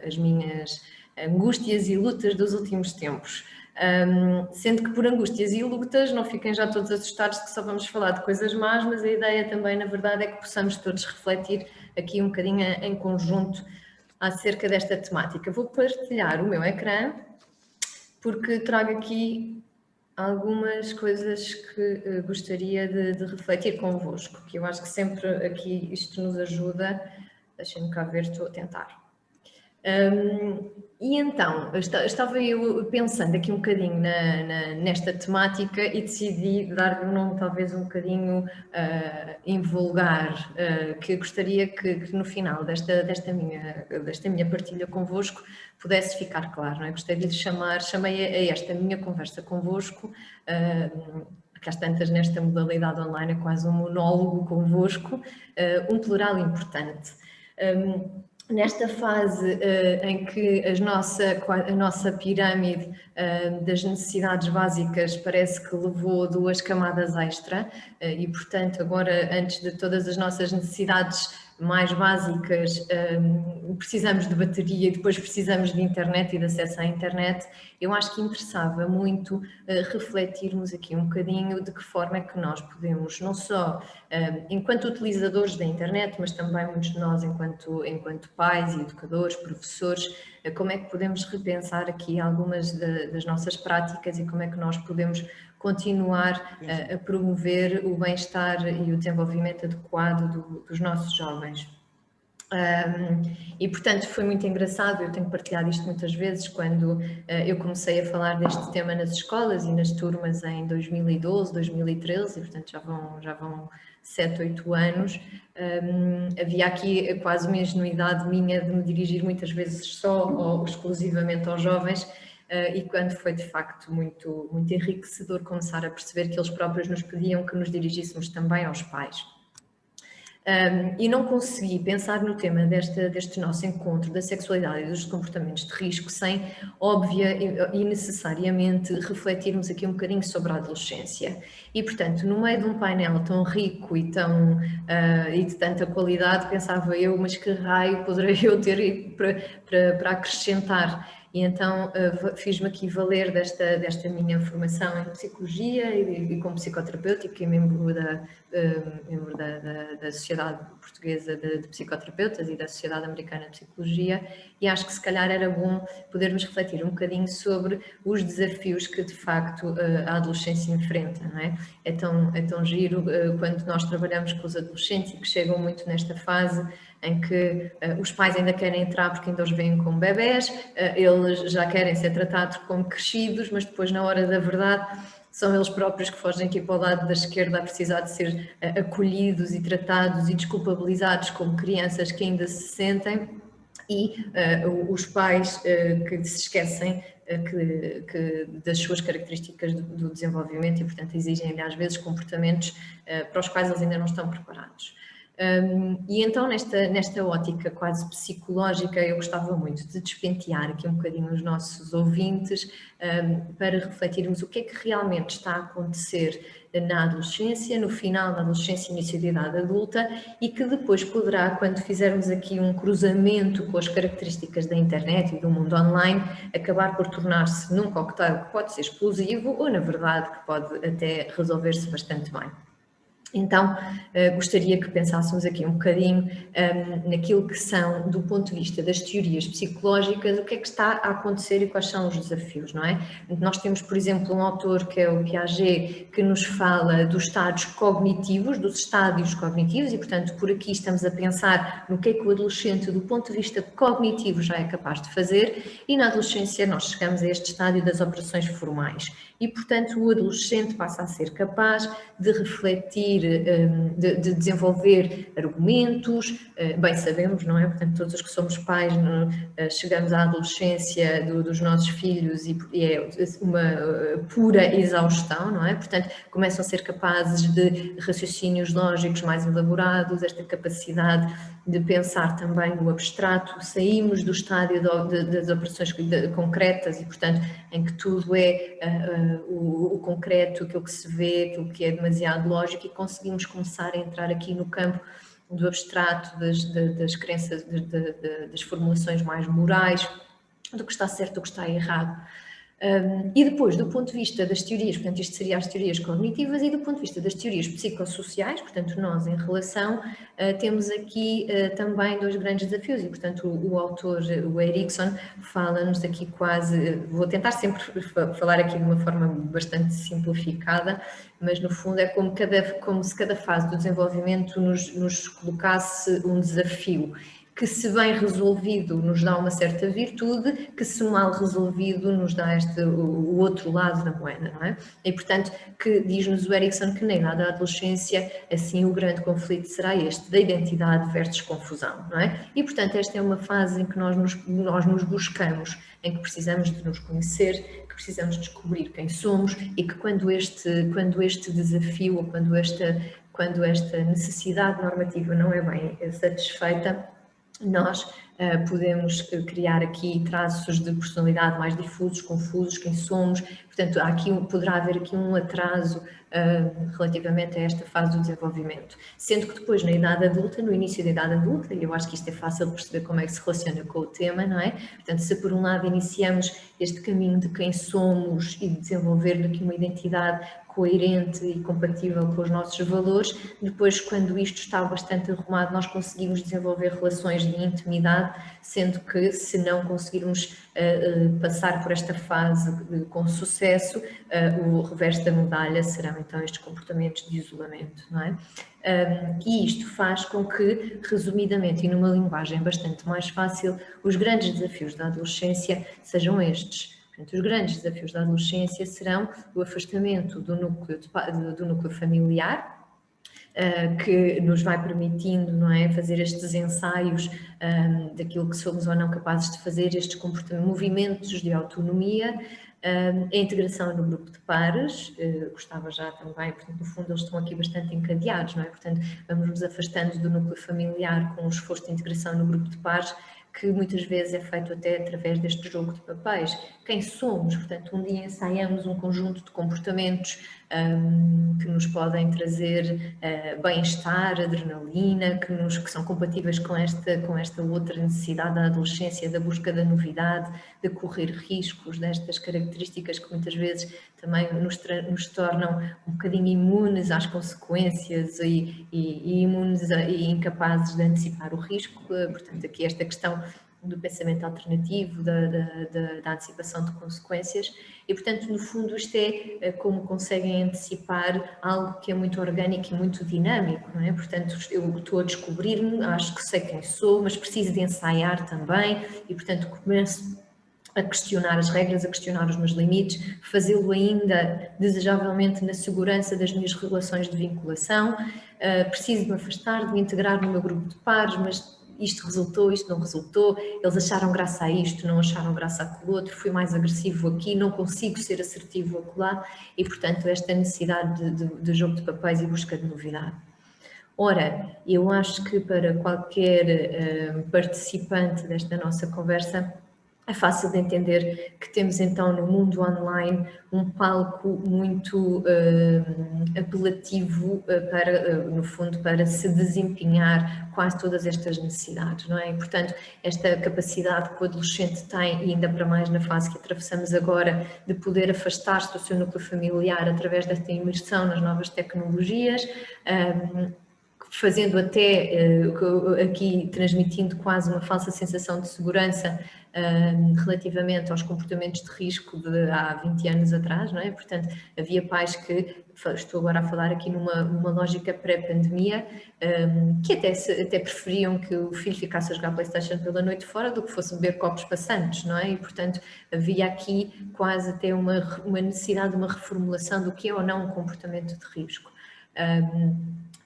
as minhas angústias e lutas dos últimos tempos. Sendo que por angústias e lutas não fiquem já todos assustados que só vamos falar de coisas más, mas a ideia também, na verdade, é que possamos todos refletir aqui um bocadinho em conjunto acerca desta temática. Vou partilhar o meu ecrã porque trago aqui algumas coisas que gostaria de refletir convosco, que eu acho que sempre aqui isto nos ajuda. Deixem-me cá ver, estou a tentar. E então, estava eu pensando aqui um bocadinho nesta temática e decidi dar-lhe um nome talvez um bocadinho invulgar, que gostaria que no final desta minha partilha convosco pudesse ficar claro, não é? Gostaria de lhe chamei a esta minha conversa convosco, que às tantas nesta modalidade online é quase um monólogo convosco, um plural importante. Nesta fase em que a nossa pirâmide das necessidades básicas parece que levou 2 camadas extra e, portanto, agora, antes de todas as nossas necessidades mais básicas, precisamos de bateria e depois precisamos de internet e de acesso à internet, eu acho que interessava muito refletirmos aqui um bocadinho de que forma é que nós podemos, não só enquanto utilizadores da internet, mas também muitos de nós enquanto pais e educadores, professores, como é que podemos repensar aqui algumas das nossas práticas e como é que nós podemos continuar a promover o bem-estar e o desenvolvimento adequado dos nossos jovens. E portanto foi muito engraçado, eu tenho partilhado isto muitas vezes, quando eu comecei a falar deste tema nas escolas e nas turmas em 2012, 2013, e portanto já vão 7, 8 anos, havia aqui quase uma ingenuidade minha de me dirigir muitas vezes só ou exclusivamente aos jovens, e quando foi de facto muito, muito enriquecedor começar a perceber que eles próprios nos pediam que nos dirigíssemos também aos pais. E não consegui pensar no tema deste nosso encontro da sexualidade e dos comportamentos de risco sem, óbvia e necessariamente, refletirmos aqui um bocadinho sobre a adolescência. E, portanto, no meio de um painel tão rico e de tanta qualidade, pensava eu, mas que raio poderei eu ter para acrescentar? E então fiz-me aqui valer desta minha formação em psicologia e como psicoterapeuta e membro da Sociedade Portuguesa de Psicoterapeutas e da Sociedade Americana de Psicologia, e acho que se calhar era bom podermos refletir um bocadinho sobre os desafios que de facto a adolescência enfrenta, não é? É tão giro quando nós trabalhamos com os adolescentes e que chegam muito nesta fase em que os pais ainda querem entrar porque ainda os veem como bebés, eles já querem ser tratados como crescidos, mas depois na hora da verdade são eles próprios que fogem aqui para o lado da esquerda a precisar de ser acolhidos e tratados e desculpabilizados como crianças que ainda se sentem, e os pais que se esquecem das suas características do desenvolvimento e, portanto, exigem-lhe às vezes comportamentos para os quais eles ainda não estão preparados. E então nesta ótica quase psicológica eu gostava muito de despentear aqui um bocadinho os nossos ouvintes para refletirmos o que é que realmente está a acontecer na adolescência, no final da adolescência e início da idade adulta, e que depois poderá, quando fizermos aqui um cruzamento com as características da internet e do mundo online, acabar por tornar-se num cocktail que pode ser explosivo ou, na verdade, que pode até resolver-se bastante bem. Então, gostaria que pensássemos aqui um bocadinho naquilo que são, do ponto de vista das teorias psicológicas, o que é que está a acontecer e quais são os desafios, não é? Nós temos, por exemplo, um autor que é o Piaget, que nos fala dos estados cognitivos, dos estádios cognitivos, e, portanto, por aqui estamos a pensar no que é que o adolescente, do ponto de vista cognitivo, já é capaz de fazer, e na adolescência nós chegamos a este estádio das operações formais. E, portanto, o adolescente passa a ser capaz de refletir, de desenvolver argumentos, bem sabemos, não é? Portanto, todos os que somos pais chegamos à adolescência dos nossos filhos e é uma pura exaustão, não é? Portanto, começam a ser capazes de raciocínios lógicos mais elaborados, esta capacidade de pensar também no abstrato, saímos do estádio das operações concretas e, portanto, em que tudo é o concreto, aquilo que se vê, aquilo que é demasiado lógico, e conseguimos começar a entrar aqui no campo do abstrato, das crenças, das formulações mais morais, do que está certo, do que está errado. E depois, do ponto de vista das teorias, portanto, isto seria as teorias cognitivas, e do ponto de vista das teorias psicossociais, portanto, nós em relação, temos aqui também dois grandes desafios, e, portanto, o autor, o Erikson, fala-nos aqui quase, vou tentar sempre falar aqui de uma forma bastante simplificada, mas no fundo é como se cada fase do desenvolvimento nos colocasse um desafio, que se bem resolvido nos dá uma certa virtude, que se mal resolvido nos dá o outro lado da moeda, não é? E, portanto, que diz-nos o Erikson que na idade da adolescência, assim, o grande conflito será este, da identidade versus confusão, não é? E, portanto, esta é uma fase em que nós nos buscamos, em que precisamos de nos conhecer, que precisamos descobrir quem somos, e que quando este desafio ou quando esta necessidade normativa não é bem satisfeita, nós podemos criar aqui traços de personalidade mais difusos, confusos, quem somos, portanto poderá haver aqui um atraso relativamente a esta fase do desenvolvimento, sendo que depois na idade adulta, no início da idade adulta, e eu acho que isto é fácil de perceber como é que se relaciona com o tema, não é? Portanto, se por um lado iniciamos este caminho de quem somos e de desenvolver aqui uma identidade coerente e compatível com os nossos valores, depois quando isto está bastante arrumado nós conseguimos desenvolver relações de intimidade idade, sendo que se não conseguirmos passar por esta fase com sucesso, o reverso da medalha serão então estes comportamentos de isolamento, não é? E isto faz com que, resumidamente e numa linguagem bastante mais fácil, os grandes desafios da adolescência sejam estes. Portanto, os grandes desafios da adolescência serão o afastamento do núcleo familiar, que nos vai permitindo, não é, fazer estes ensaios daquilo que somos ou não capazes de fazer, estes movimentos de autonomia, a integração no grupo de pares, gostava já também, portanto, no fundo eles estão aqui bastante encadeados, não é? Portanto, vamos nos afastando do núcleo familiar com um esforço de integração no grupo de pares, que muitas vezes é feito até através deste jogo de papéis. Quem somos? Portanto, um dia ensaiamos um conjunto de comportamentos que nos podem trazer bem-estar, adrenalina, que são compatíveis com esta outra necessidade da adolescência, da busca da novidade, de correr riscos, destas características que muitas vezes também nos tornam um bocadinho imunes às consequências e imunes e incapazes de antecipar o risco. Portanto, aqui esta questão do pensamento alternativo, da antecipação de consequências e, portanto, no fundo isto é como conseguem antecipar algo que é muito orgânico e muito dinâmico, não é? Portanto, eu estou a descobrir-me, acho que sei quem sou, mas preciso de ensaiar também e, portanto, começo a questionar as regras, a questionar os meus limites, fazê-lo ainda, desejavelmente, na segurança das minhas relações de vinculação, preciso de me afastar, de me integrar no meu grupo de pares, mas isto resultou, isto não resultou, eles acharam graça a isto, não acharam graça àquele outro, fui mais agressivo aqui, não consigo ser assertivo acolá e, portanto, esta necessidade de jogo de papéis e busca de novidade. Ora, eu acho que para qualquer participante desta nossa conversa é fácil de entender que temos então no mundo online um palco muito apelativo para, no fundo, para se desempenhar quase todas estas necessidades, não é? E, portanto, esta capacidade que o adolescente tem, e ainda para mais na fase que atravessamos agora, de poder afastar-se do seu núcleo familiar através desta imersão nas novas tecnologias, fazendo até, aqui transmitindo quase uma falsa sensação de segurança relativamente aos comportamentos de risco de há 20 anos atrás, não é? Portanto, havia pais que, estou agora a falar aqui numa lógica pré-pandemia, que até preferiam que o filho ficasse a jogar PlayStation pela noite fora do que fosse beber copos passantes, não é? E, portanto, havia aqui quase até uma necessidade de uma reformulação do que é ou não um comportamento de risco.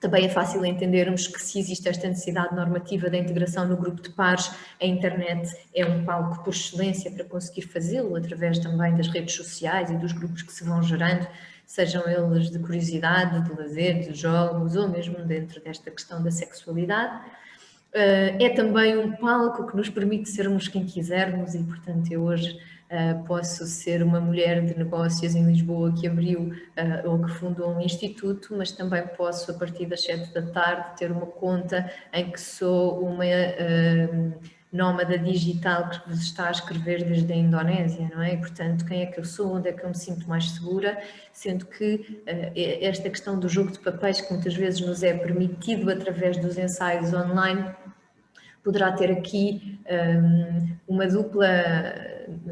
Também é fácil entendermos que se existe esta necessidade normativa da integração no grupo de pares, a internet é um palco por excelência para conseguir fazê-lo, através também das redes sociais e dos grupos que se vão gerando, sejam eles de curiosidade, de lazer, de jogos ou mesmo dentro desta questão da sexualidade. É também um palco que nos permite sermos quem quisermos e, portanto, eu hoje posso ser uma mulher de negócios em Lisboa que abriu ou que fundou um instituto, mas também posso, a partir das 7 da tarde, ter uma conta em que sou uma nómada digital que vos está a escrever desde a Indonésia, não é? E, portanto, quem é que eu sou, onde é que eu me sinto mais segura, sendo que esta questão do jogo de papéis, que muitas vezes nos é permitido através dos ensaios online, poderá ter aqui uma dupla,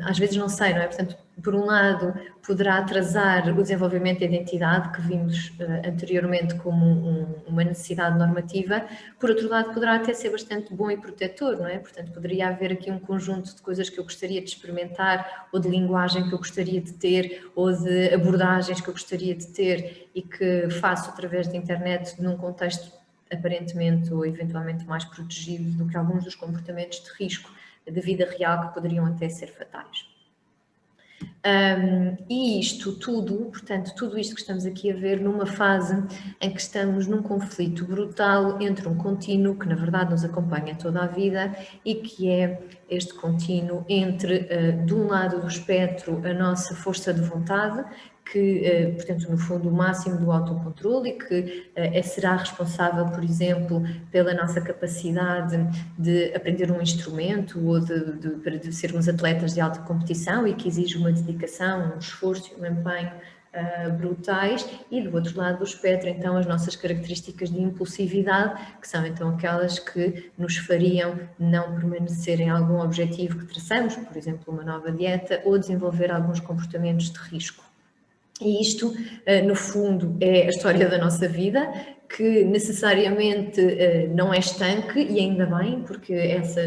às vezes não sei, não é? Portanto, por um lado, poderá atrasar o desenvolvimento da identidade, que vimos anteriormente como uma necessidade normativa, por outro lado, poderá até ser bastante bom e protetor, não é? Portanto, poderia haver aqui um conjunto de coisas que eu gostaria de experimentar, ou de linguagem que eu gostaria de ter, ou de abordagens que eu gostaria de ter e que faço através da internet num contexto aparentemente ou eventualmente mais protegido do que alguns dos comportamentos de risco de vida real que poderiam até ser fatais. E isto tudo, portanto, tudo isto que estamos aqui a ver numa fase em que estamos num conflito brutal entre um contínuo que na verdade nos acompanha toda a vida e que é este contínuo entre, de um lado do espectro, a nossa força de vontade, que, portanto, no fundo, o máximo do autocontrole e que será responsável, por exemplo, pela nossa capacidade de aprender um instrumento ou de sermos atletas de alta competição e que exige uma dedicação, um esforço e um empenho brutais, e do outro lado do espectro, então, as nossas características de impulsividade, que são então aquelas que nos fariam não permanecer em algum objetivo que traçamos, por exemplo, uma nova dieta, ou desenvolver alguns comportamentos de risco. E isto, no fundo, é a história da nossa vida, que necessariamente não é estanque, e ainda bem, porque essa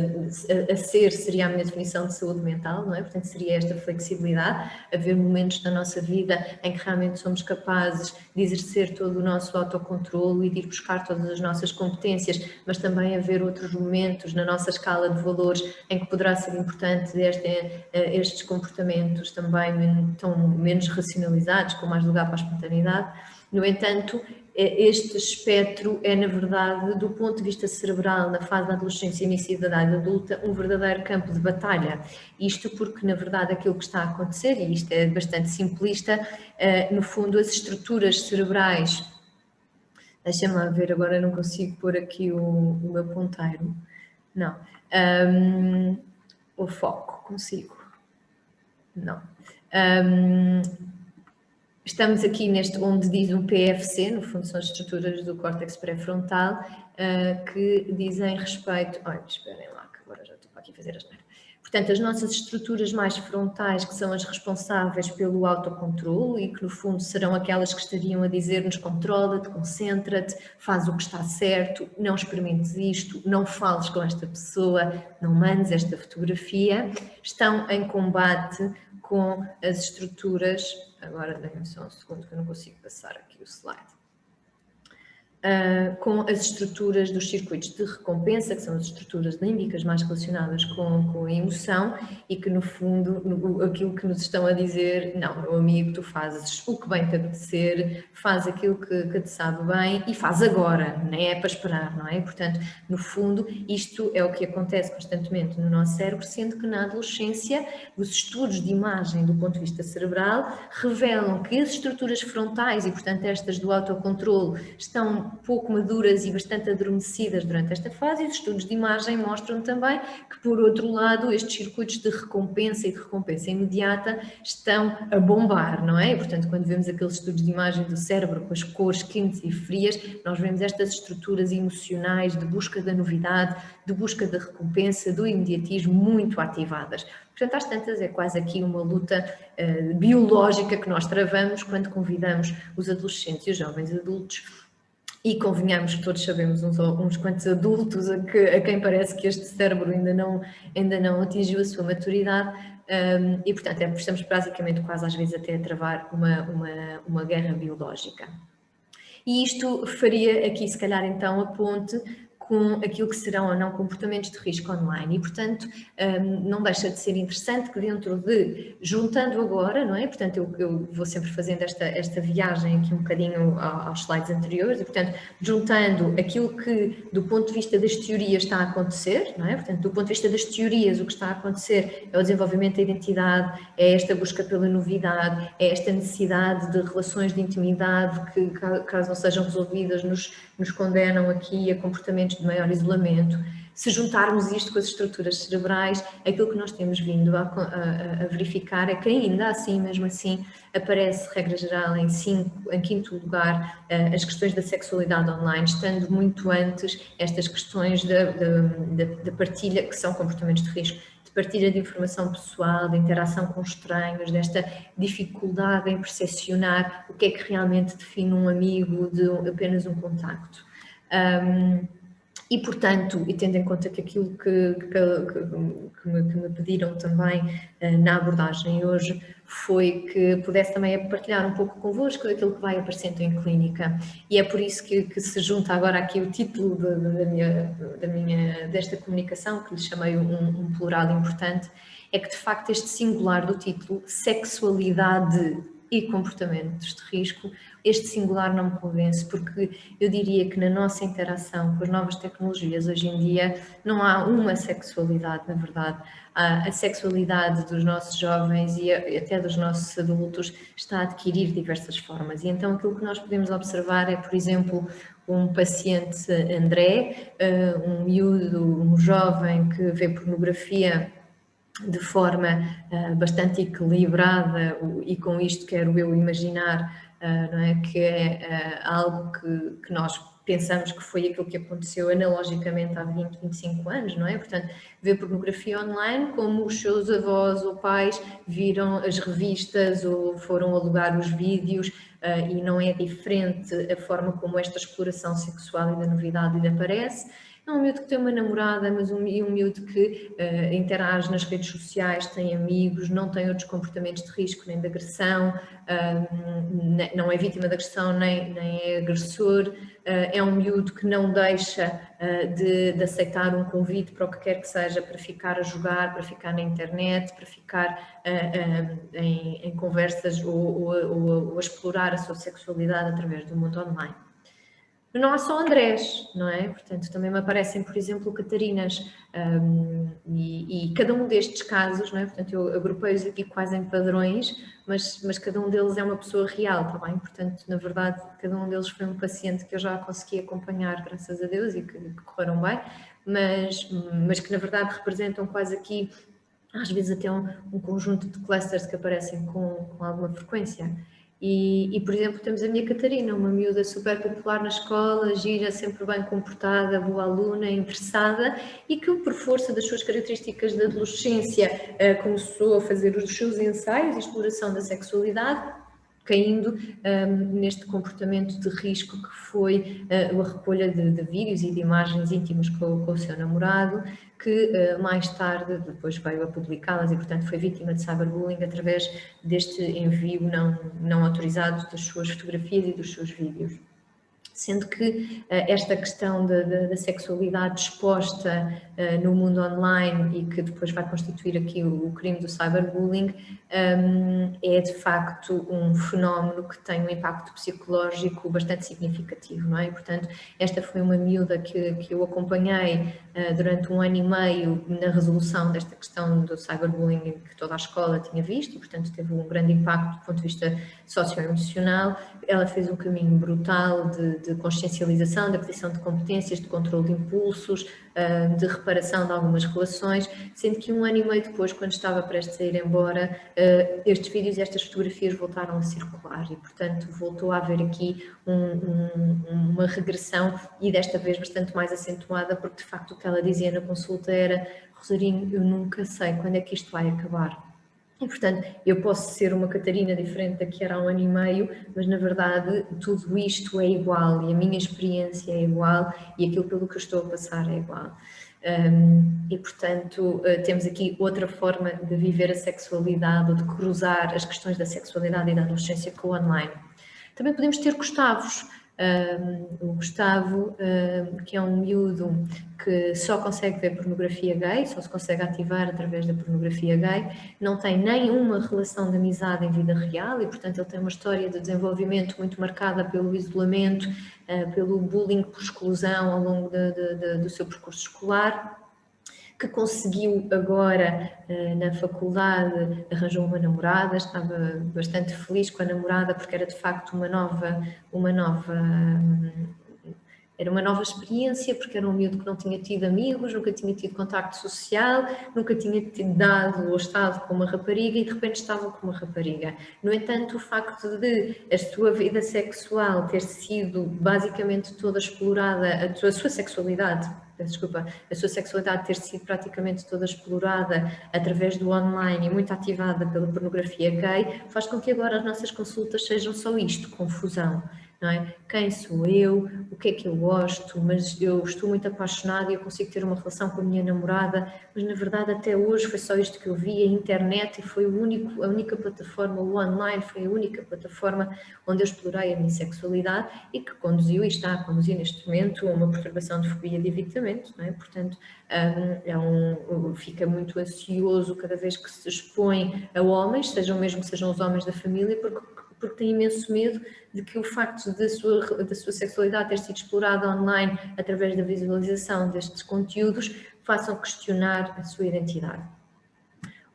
a ser seria a minha definição de saúde mental, não é? Portanto, seria esta flexibilidade, haver momentos da nossa vida em que realmente somos capazes de exercer todo o nosso autocontrole e de ir buscar todas as nossas competências, mas também haver outros momentos na nossa escala de valores em que poderá ser importante estes comportamentos também tão menos racionalizados, com mais lugar para a espontaneidade. No entanto, este espectro é, na verdade, do ponto de vista cerebral, na fase da adolescência e início da idade adulta, um verdadeiro campo de batalha. Isto porque, na verdade, aquilo que está a acontecer, e isto é bastante simplista, no fundo, as estruturas cerebrais... Deixa-me lá ver, agora não consigo pôr aqui o meu ponteiro. Não. O foco, consigo. Não. Estamos aqui neste onde diz um PFC, no fundo são as estruturas do córtex pré-frontal, que dizem respeito... Olha, esperem lá, que agora já estou para aqui a fazer as neiras. Portanto, as nossas estruturas mais frontais, que são as responsáveis pelo autocontrole e que, no fundo, serão aquelas que estariam a dizer-nos controla-te, concentra-te, faz o que está certo, não experimentes isto, não fales com esta pessoa, não mandes esta fotografia, estão em combate com as estruturas... Agora dê-me só um segundo que eu não consigo passar aqui o slide. Com as estruturas dos circuitos de recompensa, que são as estruturas límbicas mais relacionadas com a emoção e que, no fundo, aquilo que nos estão a dizer, não, meu amigo, tu fazes o que bem te apetecer, faz aquilo que te sabe bem e faz agora, nem é para esperar, não é? Portanto, no fundo, isto é o que acontece constantemente no nosso cérebro, sendo que na adolescência os estudos de imagem do ponto de vista cerebral revelam que as estruturas frontais e, portanto, estas do autocontrole estão pouco maduras e bastante adormecidas durante esta fase, e os estudos de imagem mostram também que, por outro lado, estes circuitos de recompensa e de recompensa imediata estão a bombar, não é? E, portanto, quando vemos aqueles estudos de imagem do cérebro com as cores quentes e frias, nós vemos estas estruturas emocionais de busca da novidade, de busca da recompensa, do imediatismo muito ativadas. Portanto, às tantas, é quase aqui uma luta biológica que nós travamos quando convidamos os adolescentes e os jovens adultos. E convenhamos que todos sabemos uns quantos adultos a quem parece que este cérebro ainda não atingiu a sua maturidade, e portanto estamos basicamente quase às vezes até a travar uma guerra biológica. E isto faria aqui se calhar então a ponte com aquilo que serão ou não comportamentos de risco online e, portanto, não deixa de ser interessante que dentro de, juntando agora, não é? Portanto, eu vou sempre fazendo esta viagem aqui um bocadinho aos slides anteriores e, portanto, juntando aquilo que, do ponto de vista das teorias, está a acontecer, não é? Portanto, do ponto de vista das teorias, o que está a acontecer é o desenvolvimento da identidade, é esta busca pela novidade, é esta necessidade de relações de intimidade que, caso não sejam resolvidas, nos condenam aqui a comportamentos de maior isolamento. Se juntarmos isto com as estruturas cerebrais, aquilo que nós temos vindo a verificar é que ainda assim, mesmo assim, aparece, regra geral, em quinto lugar, as questões da sexualidade online, estando muito antes estas questões da partilha, que são comportamentos de risco, de partilha de informação pessoal, de interação com estranhos, desta dificuldade em percepcionar o que é que realmente define um amigo de apenas um contacto. E, portanto, e tendo em conta que aquilo que me pediram também na abordagem hoje foi que pudesse também partilhar um pouco convosco aquilo que vai aparecendo em clínica. E é por isso que se junta agora aqui o título desta comunicação, que lhe chamei um plural importante, é que de facto este singular do título, sexualidade e comportamentos de risco, este singular não me convence, porque eu diria que na nossa interação com as novas tecnologias hoje em dia não há uma sexualidade, na verdade. A sexualidade dos nossos jovens e até dos nossos adultos está a adquirir diversas formas. E então aquilo que nós podemos observar é, por exemplo, um paciente André, um miúdo, um jovem que vê pornografia de forma bastante equilibrada, e com isto quero eu imaginar, não é, que é algo que nós pensamos que foi aquilo que aconteceu analogicamente há 20, 25 anos, não é? Portanto, ver pornografia online como os seus avós ou pais viram as revistas ou foram alugar os vídeos, e não é diferente a forma como esta exploração sexual e da novidade lhe aparece. É um miúdo que tem uma namorada, mas um miúdo que interage nas redes sociais, tem amigos, não tem outros comportamentos de risco nem de agressão, não é vítima de agressão nem é agressor. É um miúdo que não deixa de aceitar um convite para o que quer que seja, para ficar a jogar, para ficar na internet, para ficar em conversas ou a explorar a sua sexualidade através do mundo online. Mas não há só Andrés, não é? Portanto, também me aparecem, por exemplo, Catarinas, e cada um destes casos, não é? Portanto, eu agrupei-os aqui quase em padrões, mas cada um deles é uma pessoa real, está bem? Portanto, na verdade, cada um deles foi um paciente que eu já consegui acompanhar, graças a Deus, e que correram bem, mas que na verdade representam quase aqui, às vezes até um conjunto de clusters que aparecem com alguma frequência. E, por exemplo, temos a minha Catarina, uma miúda super popular na escola, gira, sempre bem comportada, boa aluna, interessada, e que por força das suas características de adolescência começou a fazer os seus ensaios e exploração da sexualidade, caindo neste comportamento de risco que foi a recolha de vídeos e de imagens íntimas com o seu namorado, que mais tarde depois veio a publicá-las e, portanto, foi vítima de cyberbullying através deste envio não autorizado das suas fotografias e dos seus vídeos. Sendo que esta questão da sexualidade exposta no mundo online e que depois vai constituir aqui o crime do cyberbullying é de facto um fenómeno que tem um impacto psicológico bastante significativo, não é? E, portanto, esta foi uma miúda que eu acompanhei durante 1 ano e meio na resolução desta questão do cyberbullying que toda a escola tinha visto e, portanto, teve um grande impacto do ponto de vista socioemocional. Ela fez um caminho brutal de consciencialização, de aquisição de competências, de controle de impulsos, de reparação de algumas relações, sendo que 1 ano e meio depois, quando estava prestes a ir embora, estes vídeos e estas fotografias voltaram a circular e, portanto, voltou a haver aqui uma regressão e desta vez bastante mais acentuada, porque de facto o que ela dizia na consulta era: Rosarinho, eu nunca sei quando é que isto vai acabar. E, portanto, eu posso ser uma Catarina diferente da que era há 1 ano e meio, mas, na verdade, tudo isto é igual e a minha experiência é igual e aquilo pelo que eu estou a passar é igual. E, portanto, temos aqui outra forma de viver a sexualidade ou de cruzar as questões da sexualidade e da adolescência com o online. Também podemos ter Gustavos. O Gustavo, que é um miúdo que só consegue ver pornografia gay, só se consegue ativar através da pornografia gay, não tem nenhuma relação de amizade em vida real e, portanto, ele tem uma história de desenvolvimento muito marcada pelo isolamento, pelo bullying por exclusão ao longo do seu percurso escolar, que conseguiu agora na faculdade, arranjou uma namorada, estava bastante feliz com a namorada porque era de facto uma nova experiência, porque era um miúdo que não tinha tido amigos, nunca tinha tido contacto social, nunca tinha tido dado ou estado com uma rapariga e de repente estava com uma rapariga. No entanto, o facto de a sua vida sexual ter sido basicamente toda explorada, a sua sexualidade ter sido praticamente toda explorada através do online e muito ativada pela pornografia gay, faz com que agora as nossas consultas sejam só isto, confusão. Não é? Quem sou eu? O que é que eu gosto? Mas eu estou muito apaixonada e eu consigo ter uma relação com a minha namorada, mas na verdade até hoje foi só isto que eu vi, a internet, e foi a única plataforma, o online foi a única plataforma onde eu explorei a minha sexualidade e que conduziu e está a conduzir neste momento a uma perturbação de fobia de evitamento, não é? Portanto, fica muito ansioso cada vez que se expõe a homens, sejam os homens da família, porque tem imenso medo de que o facto da sua sexualidade ter sido explorada online através da visualização destes conteúdos façam questionar a sua identidade.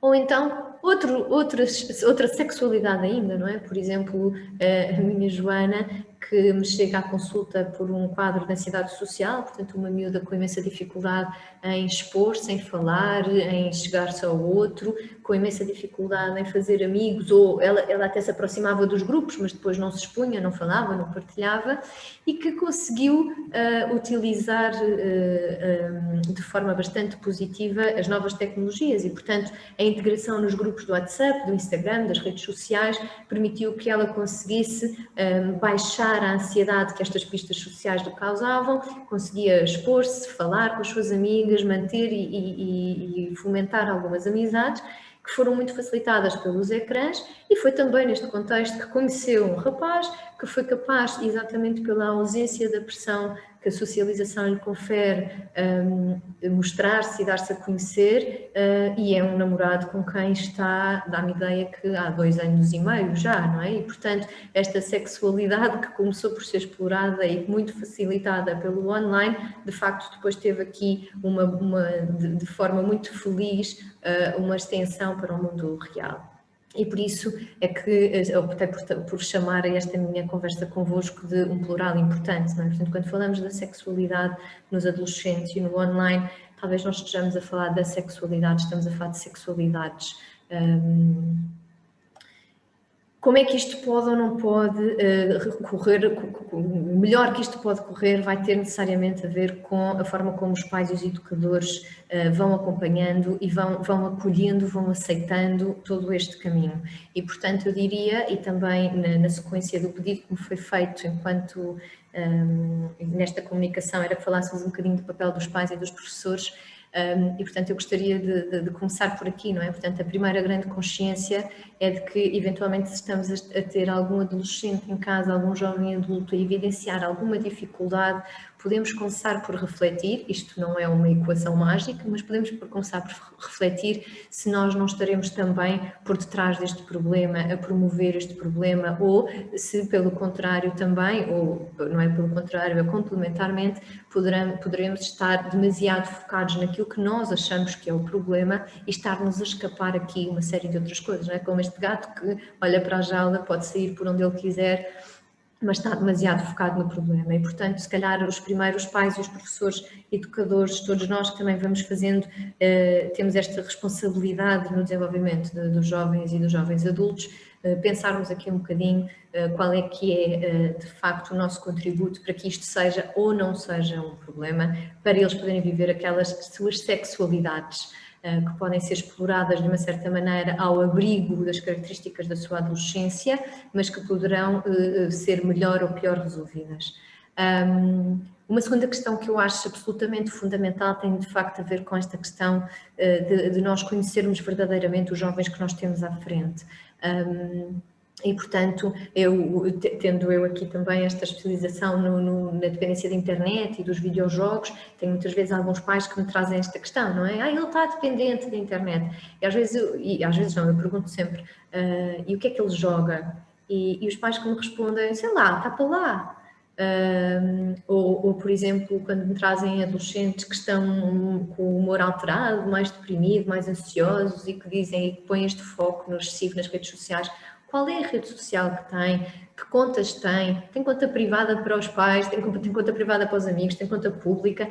Ou então, outra sexualidade ainda, não é? Por exemplo, a minha Joana, que me chega à consulta por um quadro de ansiedade social, portanto uma miúda com imensa dificuldade em expor-se, em falar, em chegar-se ao outro, com imensa dificuldade em fazer amigos, ou ela até se aproximava dos grupos, mas depois não se expunha, não falava, não partilhava, e que conseguiu utilizar de forma bastante positiva as novas tecnologias e, portanto, a integração nos grupos do WhatsApp, do Instagram, das redes sociais, permitiu que ela conseguisse baixar a ansiedade que estas pistas sociais lhe causavam, conseguia expor-se, falar com as suas amigas, manter e fomentar algumas amizades que foram muito facilitadas pelos ecrãs, e foi também neste contexto que conheceu um rapaz que foi capaz, exatamente pela ausência da pressão que a socialização lhe confere, mostrar-se e dar-se a conhecer, e é um namorado com quem está, dá-me ideia que há 2 anos e meio já, não é? E, portanto, esta sexualidade que começou por ser explorada e muito facilitada pelo online, de facto depois teve aqui de forma muito feliz uma extensão para o mundo real. E por isso é que optei por chamar a esta minha conversa convosco de um plural importante, não é? Portanto, quando falamos da sexualidade nos adolescentes e no online, talvez não estejamos a falar da sexualidade, estamos a falar de sexualidades. Como é que isto pode ou não pode correr, o melhor que isto pode correr vai ter necessariamente a ver com a forma como os pais e os educadores vão acompanhando e vão acolhendo, vão aceitando todo este caminho. E, portanto, eu diria, e também na sequência do pedido que me foi feito enquanto nesta comunicação era que falássemos um bocadinho do papel dos pais e dos professores, e, portanto, eu gostaria de começar por aqui, não é? Portanto, a primeira grande consciência é de que, eventualmente, se estamos a ter algum adolescente em casa, algum jovem adulto a evidenciar alguma dificuldade, podemos começar por refletir, isto não é uma equação mágica, mas podemos começar por refletir se nós não estaremos também por detrás deste problema, a promover este problema, ou se, pelo contrário também, ou não é pelo contrário, é complementarmente, poderemos estar demasiado focados naquilo que nós achamos que é o problema e estar-nos a escapar aqui uma série de outras coisas, não é? Como este gato que olha para a jaula, pode sair por onde ele quiser, mas está demasiado focado no problema e, portanto, se calhar os primeiros pais e os professores, educadores, todos nós que também vamos fazendo, temos esta responsabilidade no desenvolvimento dos jovens e dos jovens adultos, pensarmos aqui um bocadinho qual é que é, de facto, o nosso contributo para que isto seja ou não seja um problema, para eles poderem viver aquelas suas sexualidades, que podem ser exploradas de uma certa maneira ao abrigo das características da sua adolescência, mas que poderão ser melhor ou pior resolvidas. Uma segunda questão que eu acho absolutamente fundamental tem de facto a ver com esta questão de nós conhecermos verdadeiramente os jovens que nós temos à frente. E, portanto, tendo eu aqui também esta especialização na dependência da internet e dos videojogos, tenho muitas vezes alguns pais que me trazem esta questão, não é? Ele está dependente da internet. E às vezes não, eu pergunto sempre, e o que é que ele joga? E os pais que me respondem, sei lá, está para lá. Ou, por exemplo, quando me trazem adolescentes que estão com o humor alterado, mais deprimido, mais ansiosos e que dizem e que põem este foco no excessivo nas redes sociais. Qual é a rede social que tem? Que contas tem? Tem conta privada para os pais? Tem conta privada para os amigos? Tem conta pública?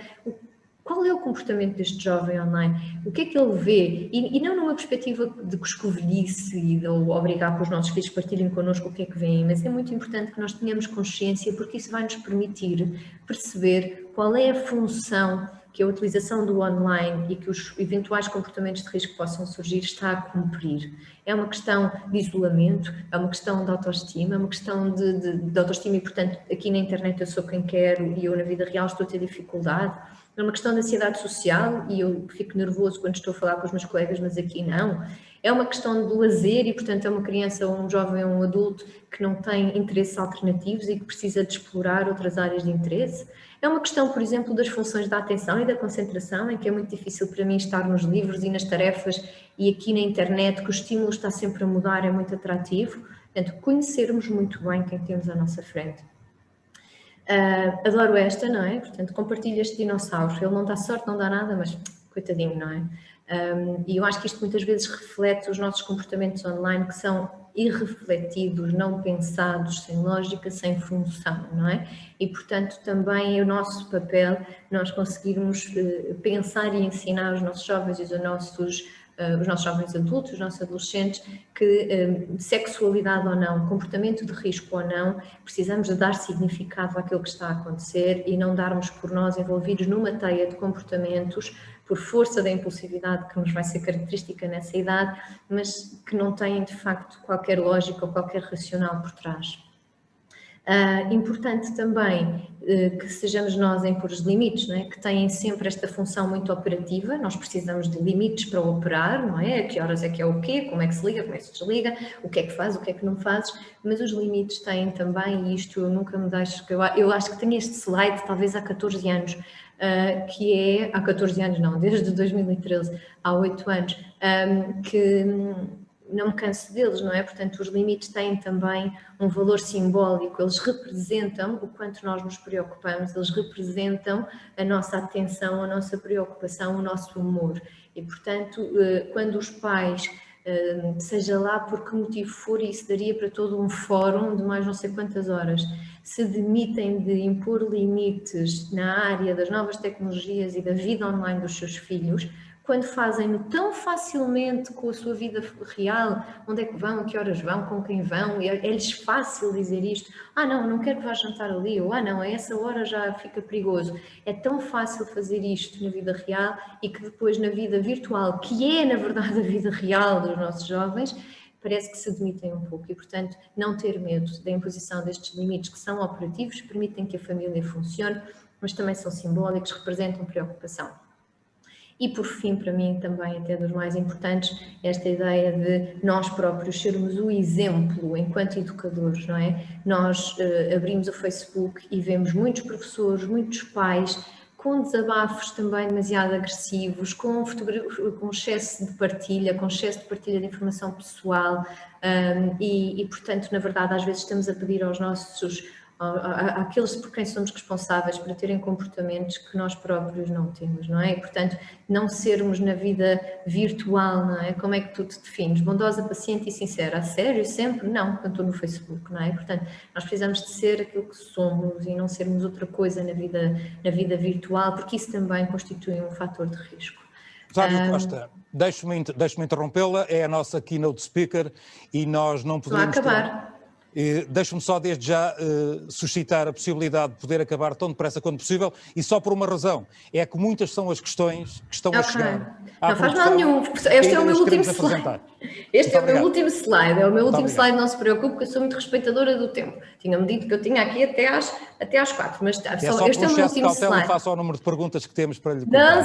Qual é o comportamento deste jovem online? O que é que ele vê? E não numa perspectiva de coscovilhice e de obrigar que os nossos filhos partilhem connosco o que é que veem, mas é muito importante que nós tenhamos consciência, porque isso vai nos permitir perceber qual é a função que a utilização do online e que os eventuais comportamentos de risco possam surgir está a cumprir. É uma questão de isolamento, é uma questão de autoestima, é uma questão de autoestima e, portanto, aqui na internet eu sou quem quero e eu na vida real estou a ter dificuldade. É uma questão de ansiedade social e eu fico nervoso quando estou a falar com os meus colegas, mas aqui não. É uma questão de lazer e, portanto, é uma criança ou um jovem ou um adulto que não tem interesses alternativos e que precisa de explorar outras áreas de interesse. É uma questão, por exemplo, das funções da atenção e da concentração, em que é muito difícil para mim estar nos livros e nas tarefas e aqui na internet, que o estímulo está sempre a mudar, é muito atrativo. Portanto, conhecermos muito bem quem temos à nossa frente. Adoro esta, não é? Portanto, compartilho este dinossauro. Ele não dá sorte, não dá nada, mas coitadinho, não é? E eu acho que isto muitas vezes reflete os nossos comportamentos online, que são irrefletidos, não pensados, sem lógica, sem função, não é? E, portanto, também é o nosso papel nós conseguirmos pensar e ensinar os nossos jovens e os nossos jovens adultos, os nossos adolescentes, que sexualidade ou não, comportamento de risco ou não, precisamos de dar significado àquilo que está a acontecer e não darmos por nós envolvidos numa teia de comportamentos por força da impulsividade que nos vai ser característica nessa idade, mas que não têm de facto qualquer lógica ou qualquer racional por trás. Importante também que sejamos nós a impor os limites, não é? Que têm sempre esta função muito operativa, nós precisamos de limites para operar, não é? A que horas é que é o quê, como é que se liga, como é que se desliga, o que é que fazes, o que é que não fazes, mas os limites têm também, e isto eu nunca me deixo, eu acho que tenho este slide talvez há 14 anos, que é, há 14 anos não, desde 2013, há 8 anos, que não me canso deles, não é? Portanto, os limites têm também um valor simbólico, eles representam o quanto nós nos preocupamos, eles representam a nossa atenção, a nossa preocupação, o nosso humor. E, portanto, quando os pais, seja lá por que motivo for, e isso daria para todo um fórum de mais não sei quantas horas, se demitem de impor limites na área das novas tecnologias e da vida online dos seus filhos, quando fazem-no tão facilmente com a sua vida real, onde é que vão, a que horas vão, com quem vão, é-lhes fácil dizer isto, não quero que vá jantar ali, ou não, a essa hora já fica perigoso. É tão fácil fazer isto na vida real e que depois na vida virtual, que é na verdade a vida real dos nossos jovens, parece que se demitem um pouco e, portanto, não ter medo da imposição destes limites que são operativos, permitem que a família funcione, mas também são simbólicos, representam preocupação. E por fim, para mim também até dos mais importantes, esta ideia de nós próprios sermos o exemplo enquanto educadores, não é? Nós abrimos o Facebook e vemos muitos professores, muitos pais com desabafos também demasiado agressivos, com excesso de partilha, de informação pessoal e, portanto, na verdade, às vezes estamos a pedir aos àqueles por quem somos responsáveis para terem comportamentos que nós próprios não temos, não é? E, portanto, não sermos na vida virtual, não é? Como é que tu te defines? Bondosa, paciente e sincera? A sério? Sempre? Não, quando estou no Facebook, não é? Portanto, nós precisamos de ser aquilo que somos e não sermos outra coisa na vida virtual, porque isso também constitui um fator de risco. Rosário Costa, deixe-me interrompê-la, é a nossa keynote speaker e nós não podemos... Estou a acabar. Deixe-me só desde já suscitar a possibilidade de poder acabar tão depressa quanto possível e só por uma razão, é que muitas são as questões que estão a chegar. Não faz mal nenhum, este é o meu último slide. Este é o meu último slide, não se preocupe, que eu sou muito respeitadora do tempo. Tinha-me dito que eu tinha aqui até às 4, mas este é o meu último slide. Faça o número de perguntas que temos para lhe colocar. Não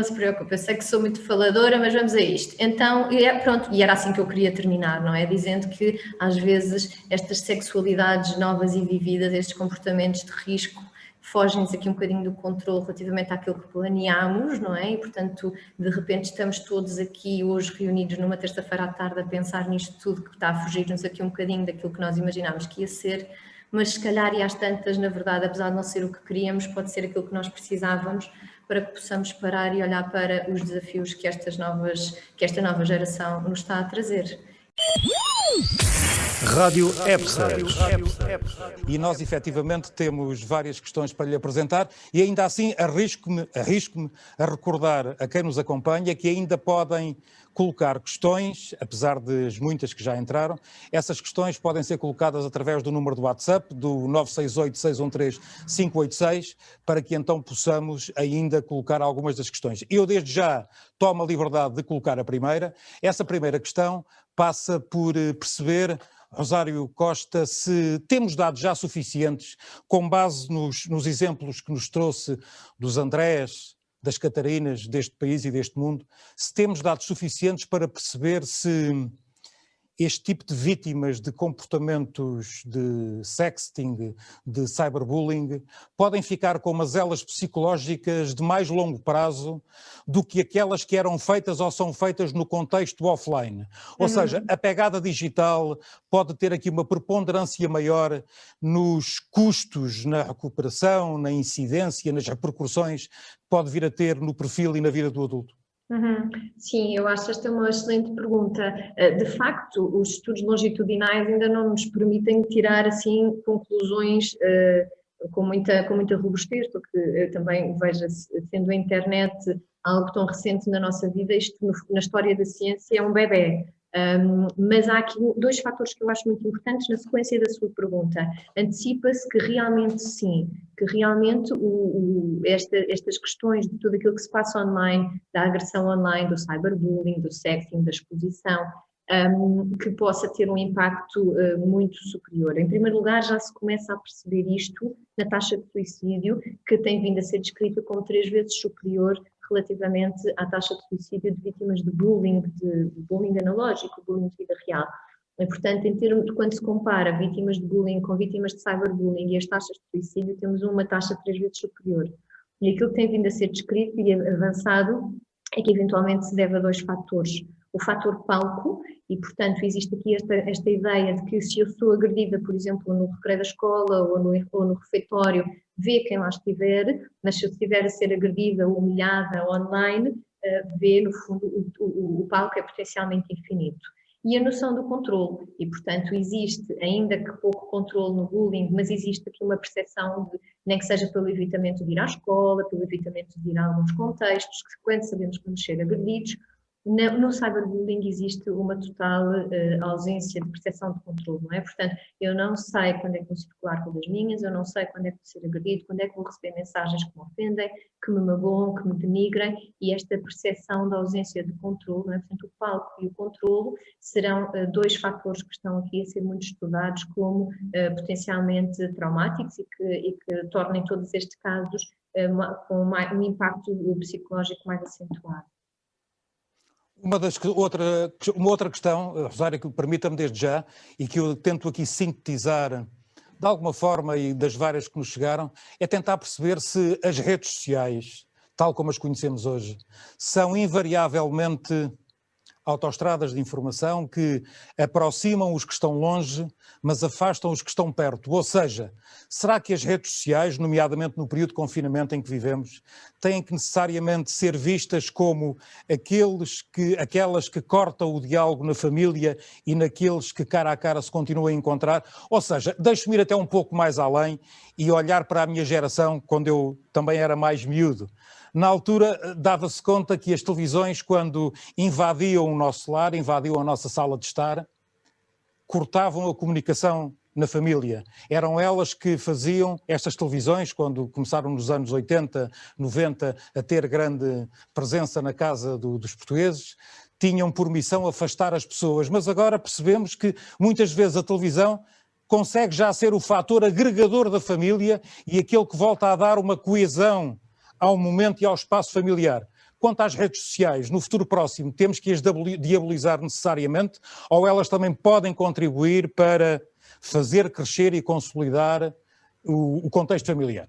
se preocupe, eu sei que sou muito faladora, mas vamos a isto. Então, pronto, e era assim que eu queria terminar, não é? Dizendo que às vezes estas sexualidades novas e vividas, estes comportamentos de risco, fogem-nos aqui um bocadinho do controle relativamente àquilo que planeámos, não é? E, portanto, de repente estamos todos aqui hoje reunidos numa terça-feira à tarde a pensar nisto tudo que está a fugir-nos aqui um bocadinho daquilo que nós imaginámos que ia ser, mas se calhar e às tantas, na verdade, apesar de não ser o que queríamos, pode ser aquilo que nós precisávamos para que possamos parar e olhar para os desafios que esta nova geração nos está a trazer. Rádio EBSES. E nós, efetivamente, temos várias questões para lhe apresentar e ainda assim arrisco-me a recordar a quem nos acompanha que ainda podem colocar questões, apesar das muitas que já entraram. Essas questões podem ser colocadas através do número do WhatsApp, do 968-613-586, para que então possamos ainda colocar algumas das questões. Eu, desde já, tomo a liberdade de colocar a primeira. Essa primeira questão passa por perceber, Rosário Costa, se temos dados já suficientes, com base nos exemplos que nos trouxe dos Andrés, das Catarinas, deste país e deste mundo, se temos dados suficientes para perceber se este tipo de vítimas de comportamentos de sexting, de cyberbullying, podem ficar com mazelas psicológicas de mais longo prazo do que aquelas que eram feitas ou são feitas no contexto offline. Ou seja, a pegada digital pode ter aqui uma preponderância maior nos custos, na recuperação, na incidência, nas repercussões que pode vir a ter no perfil e na vida do adulto. Sim, eu acho esta uma excelente pergunta. De facto, os estudos longitudinais ainda não nos permitem tirar assim conclusões com muita robustez, porque eu também vejo, sendo a internet algo tão recente na nossa vida, isto na história da ciência é um bebé. Mas há aqui dois fatores que eu acho muito importantes na sequência da sua pergunta. Antecipa-se que realmente sim, que realmente estas questões de tudo aquilo que se passa online, da agressão online, do cyberbullying, do sexting, da exposição, que possa ter um impacto muito superior. Em primeiro lugar, já se começa a perceber isto na taxa de suicídio, que tem vindo a ser descrita como 3 vezes superior relativamente à taxa de suicídio de vítimas de bullying analógico, bullying de vida real. E, portanto, em termos de quando se compara vítimas de bullying com vítimas de cyberbullying e as taxas de suicídio, temos uma taxa 3 vezes superior. E aquilo que tem vindo a ser descrito e avançado é que eventualmente se deve a 2 fatores. O fator palco, e portanto existe aqui esta ideia de que se eu sou agredida, por exemplo, no recreio da escola ou no refeitório, vê quem lá estiver, mas se eu estiver a ser agredida ou humilhada online, vê no fundo o palco é potencialmente infinito. E a noção do controle, e portanto existe, ainda que pouco controle no bullying, mas existe aqui uma percepção de, nem que seja pelo evitamento de ir à escola, pelo evitamento de ir a alguns contextos, que quando sabemos que vamos ser agredidos, no cyberbullying existe uma total ausência de percepção de controle, não é? Portanto, eu não sei quando é que vou circular com as minhas, eu não sei quando é que vou ser agredido, quando é que vou receber mensagens que me ofendem, que me magoam, que me denigrem, e esta percepção da ausência de controle, não é? Portanto, o palco e o controle serão 2 fatores que estão aqui a ser muito estudados como potencialmente traumáticos e que tornem todos estes casos com um impacto psicológico mais acentuado. Uma outra questão, Rosário, que permita-me desde já, e que eu tento aqui sintetizar de alguma forma e das várias que nos chegaram, é tentar perceber se as redes sociais, tal como as conhecemos hoje, são invariavelmente autoestradas de informação que aproximam os que estão longe, mas afastam os que estão perto. Ou seja, será que as redes sociais, nomeadamente no período de confinamento em que vivemos, têm que necessariamente ser vistas como aquelas que cortam o diálogo na família e naqueles que cara a cara se continuam a encontrar? Ou seja, deixe-me ir até um pouco mais além e olhar para a minha geração, quando eu também era mais miúdo. Na altura, dava-se conta que as televisões, quando invadiam o nosso lar, invadiam a nossa sala de estar, cortavam a comunicação na família. Eram elas que faziam, estas televisões, quando começaram nos anos 80, 90, a ter grande presença na casa dos portugueses, tinham por missão afastar as pessoas. Mas agora percebemos que muitas vezes a televisão consegue já ser o fator agregador da família e aquele que volta a dar uma coesão ao momento e ao espaço familiar. Quanto às redes sociais, no futuro próximo, temos que as diabolizar necessariamente ou elas também podem contribuir para fazer crescer e consolidar o contexto familiar?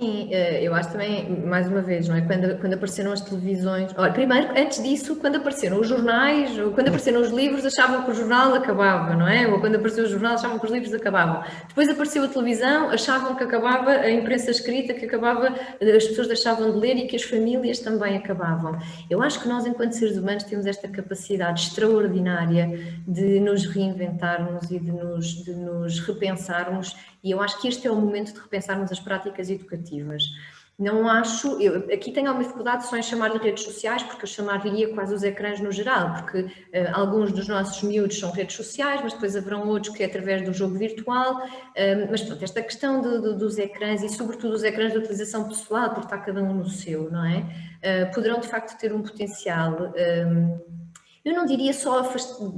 Sim, eu acho também, mais uma vez, não é? Quando apareceram as televisões... Olha, primeiro, antes disso, quando apareceram os jornais, ou quando apareceram os livros, achavam que o jornal acabava, não é? Ou quando apareceu o jornal, achavam que os livros acabavam. Depois apareceu a televisão, achavam que acabava a imprensa escrita, que acabava, as pessoas deixavam de ler e que as famílias também acabavam. Eu acho que nós, enquanto seres humanos, temos esta capacidade extraordinária de nos reinventarmos e de nos repensarmos, e eu acho que este é o momento de repensarmos as práticas educativas. Não acho, aqui tenho alguma dificuldade só em chamar-lhe redes sociais, porque eu chamaria quase os ecrãs no geral, porque alguns dos nossos miúdos são redes sociais, mas depois haverão outros que é através do jogo virtual, mas pronto, esta questão dos ecrãs e sobretudo os ecrãs de utilização pessoal, porque está cada um no seu, não é? Poderão de facto ter um potencial... Eu não diria só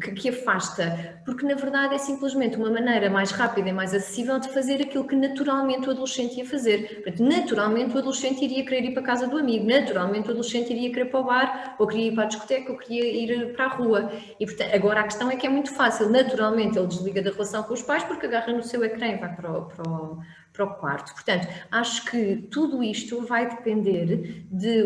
que afasta, porque na verdade é simplesmente uma maneira mais rápida e mais acessível de fazer aquilo que naturalmente o adolescente ia fazer. Portanto, naturalmente o adolescente iria querer ir para a casa do amigo, naturalmente o adolescente iria querer para o bar, ou queria ir para a discoteca, ou queria ir para a rua. E portanto, agora a questão é que é muito fácil, naturalmente ele desliga da relação com os pais porque agarra no seu ecrã e vai para para o quarto. Portanto, acho que tudo isto vai depender de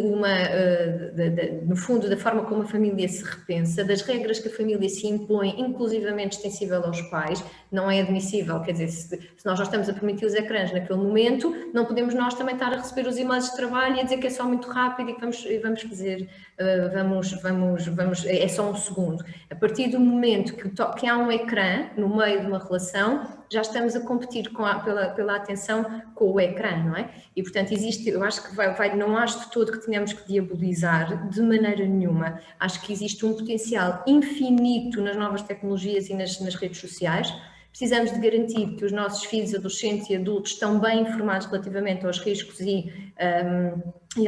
no fundo, da forma como a família se repensa, das regras que a família se impõe, inclusivamente extensível aos pais. Não é admissível, quer dizer, se nós já estamos a permitir os ecrãs naquele momento, não podemos nós também estar a receber os e-mails de trabalho e a dizer que é só muito rápido e que vamos fazer, é só um segundo. A partir do momento que há um ecrã no meio de uma relação, já estamos a competir pela atenção com o ecrã, não é? E, portanto, eu acho que não acho de todo que tenhamos que diabolizar de maneira nenhuma. Acho que existe um potencial infinito nas novas tecnologias e nas redes sociais. Precisamos de garantir que os nossos filhos, adolescentes e adultos estão bem informados relativamente aos riscos e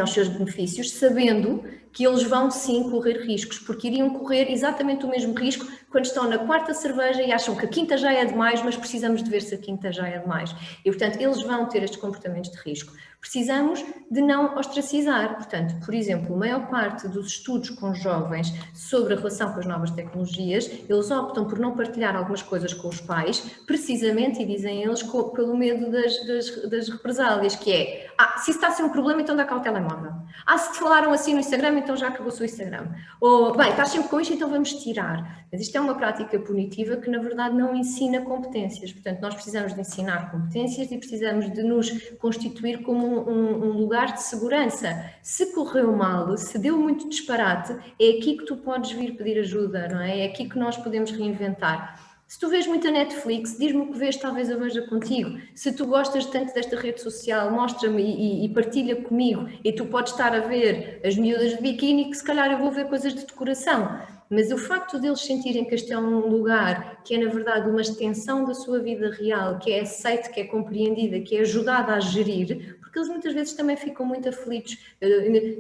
aos seus benefícios, sabendo que eles vão sim correr riscos, porque iriam correr exatamente o mesmo risco quando estão na quarta cerveja e acham que a quinta já é demais, mas precisamos de ver se a quinta já é demais. E, portanto, eles vão ter estes comportamentos de risco. Precisamos de não ostracizar. Portanto, por exemplo, a maior parte dos estudos com jovens sobre a relação com as novas tecnologias, eles optam por não partilhar algumas coisas com os pais, precisamente, e dizem eles, pelo medo das represálias, que é, se isso está a ser um problema, então dá cá o telemóvel. Se te falaram assim no Instagram, então já acabou o seu Instagram. Ou, bem, estás sempre com isto, então vamos tirar. Mas isto é uma prática punitiva que, na verdade, não ensina competências. Portanto, nós precisamos de ensinar competências e precisamos de nos constituir como um lugar de segurança. Se correu mal, se deu muito disparate, é aqui que tu podes vir pedir ajuda, não é? É aqui que nós podemos reinventar. Se tu vês muita Netflix, diz-me o que vês, talvez eu veja contigo. Se tu gostas tanto desta rede social, mostra-me e partilha comigo. E tu podes estar a ver as miúdas de biquíni, que se calhar eu vou ver coisas de decoração. Mas o facto deles sentirem que este é um lugar que é, na verdade, uma extensão da sua vida real, que é aceite, que é compreendida, que é ajudada a gerir, porque eles muitas vezes também ficam muito aflitos.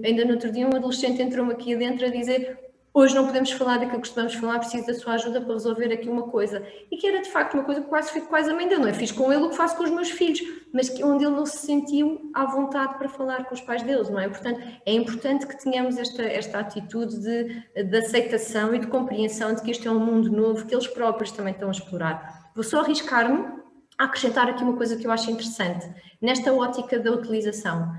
Ainda no outro dia um adolescente entrou-me aqui adentro a dizer: hoje não podemos falar daquilo que costumamos falar, preciso da sua ajuda para resolver aqui uma coisa. E que era de facto uma coisa que quase fico quase a mãe dele, não é? Fiz com ele o que faço com os meus filhos, mas onde ele não se sentiu à vontade para falar com os pais deles, não é? Portanto, é importante que tenhamos esta atitude de aceitação e de compreensão de que este é um mundo novo, que eles próprios também estão a explorar. Vou só arriscar-me a acrescentar aqui uma coisa que eu acho interessante. Nesta ótica da utilização,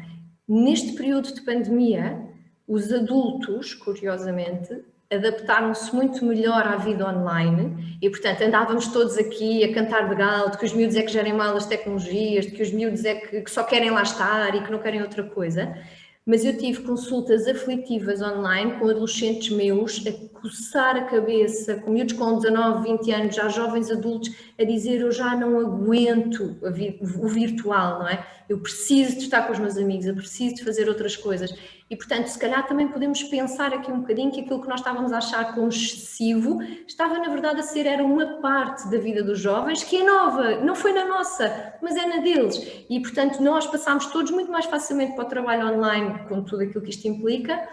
neste período de pandemia, os adultos, curiosamente, adaptaram-se muito melhor à vida online e, portanto, andávamos todos aqui a cantar de galo, de que os miúdos é que gerem mal as tecnologias, de que os miúdos é que só querem lá estar e que não querem outra coisa. Mas eu tive consultas aflitivas online com adolescentes meus a coçar a cabeça, com miúdos com 19, 20 anos, já jovens adultos, a dizer: eu já não aguento o virtual, não é? Eu preciso de estar com os meus amigos, eu preciso de fazer outras coisas. E, portanto, se calhar também podemos pensar aqui um bocadinho que aquilo que nós estávamos a achar como excessivo estava, na verdade, era uma parte da vida dos jovens que é nova, não foi na nossa, mas é na deles. E, portanto, nós passámos todos muito mais facilmente para o trabalho online, com tudo aquilo que isto implica,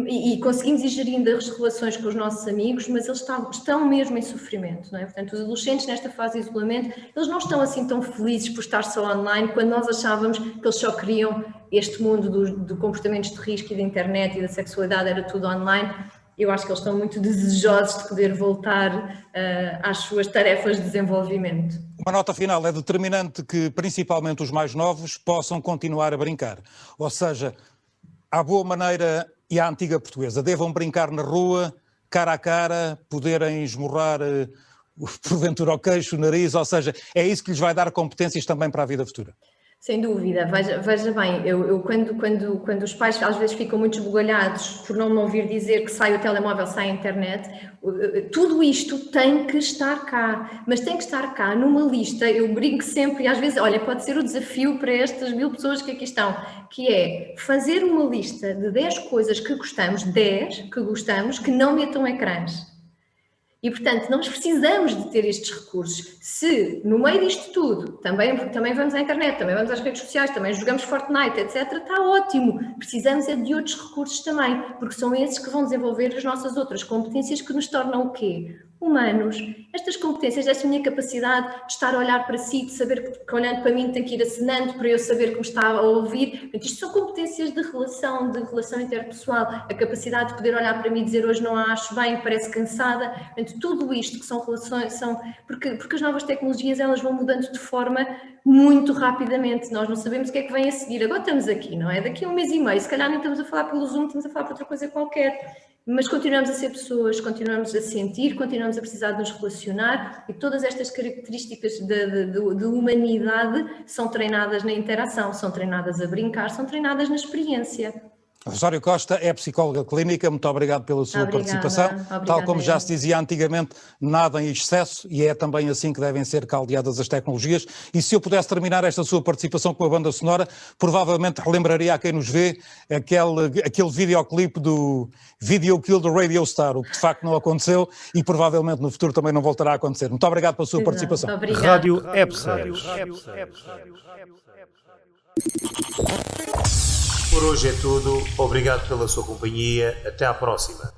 e conseguimos ir gerindo as relações com os nossos amigos, mas eles estão mesmo em sofrimento, não é? Portanto, os adolescentes nesta fase de isolamento, eles não estão assim tão felizes por estar só online, quando nós achávamos que eles só queriam este mundo de comportamentos de risco e da internet e da sexualidade, era tudo online. Eu acho que eles estão muito desejosos de poder voltar às suas tarefas de desenvolvimento. Uma nota final: é determinante que principalmente os mais novos possam continuar a brincar, ou seja, à boa maneira e à antiga portuguesa, devam brincar na rua, cara a cara, poderem esmurrar porventura o queixo, o nariz, ou seja, é isso que lhes vai dar competências também para a vida futura. Sem dúvida, veja bem, eu quando os pais às vezes ficam muito esbugalhados por não me ouvir dizer que sai o telemóvel, sai a internet, tudo isto tem que estar cá, mas tem que estar cá numa lista. Eu brinco sempre, e às vezes, olha, pode ser o desafio para estas 1000 pessoas que aqui estão, que é fazer uma lista de 10 coisas que gostamos, que não metam ecrãs. E, portanto, nós precisamos de ter estes recursos. Se, no meio disto tudo, também vamos à internet, também vamos às redes sociais, também jogamos Fortnite, etc., está ótimo. Precisamos é de outros recursos também, porque são esses que vão desenvolver as nossas outras competências que nos tornam o quê? humanos. Estas competências, esta minha capacidade de estar a olhar para si, de saber que olhando para mim tem que ir acenando para eu saber que me está a ouvir. Portanto, isto são competências de relação interpessoal. A capacidade de poder olhar para mim e dizer hoje não a acho bem, parece cansada. Portanto, tudo isto que são relações, porque as novas tecnologias elas vão mudando de forma muito rapidamente. Nós não sabemos o que é que vem a seguir. Agora estamos aqui, não é? Daqui a 1 mês e meio, se calhar nem estamos a falar pelo Zoom, estamos a falar por outra coisa qualquer. Mas continuamos a ser pessoas, continuamos a sentir, continuamos a precisar de nos relacionar e todas estas características de humanidade são treinadas na interação, são treinadas a brincar, são treinadas na experiência. Rosário Costa é psicóloga clínica, muito obrigado pela sua participação. Tal como já se dizia antigamente, nada em excesso, e é também assim que devem ser caldeadas as tecnologias. E se eu pudesse terminar esta sua participação com a banda sonora, provavelmente relembraria a quem nos vê aquele videoclipe do Video Kill the Radio Star, o que de facto não aconteceu e provavelmente no futuro também não voltará a acontecer. Muito obrigado pela sua participação. Obrigado. Rádio EBSES. Por hoje é tudo. Obrigado pela sua companhia. Até à próxima.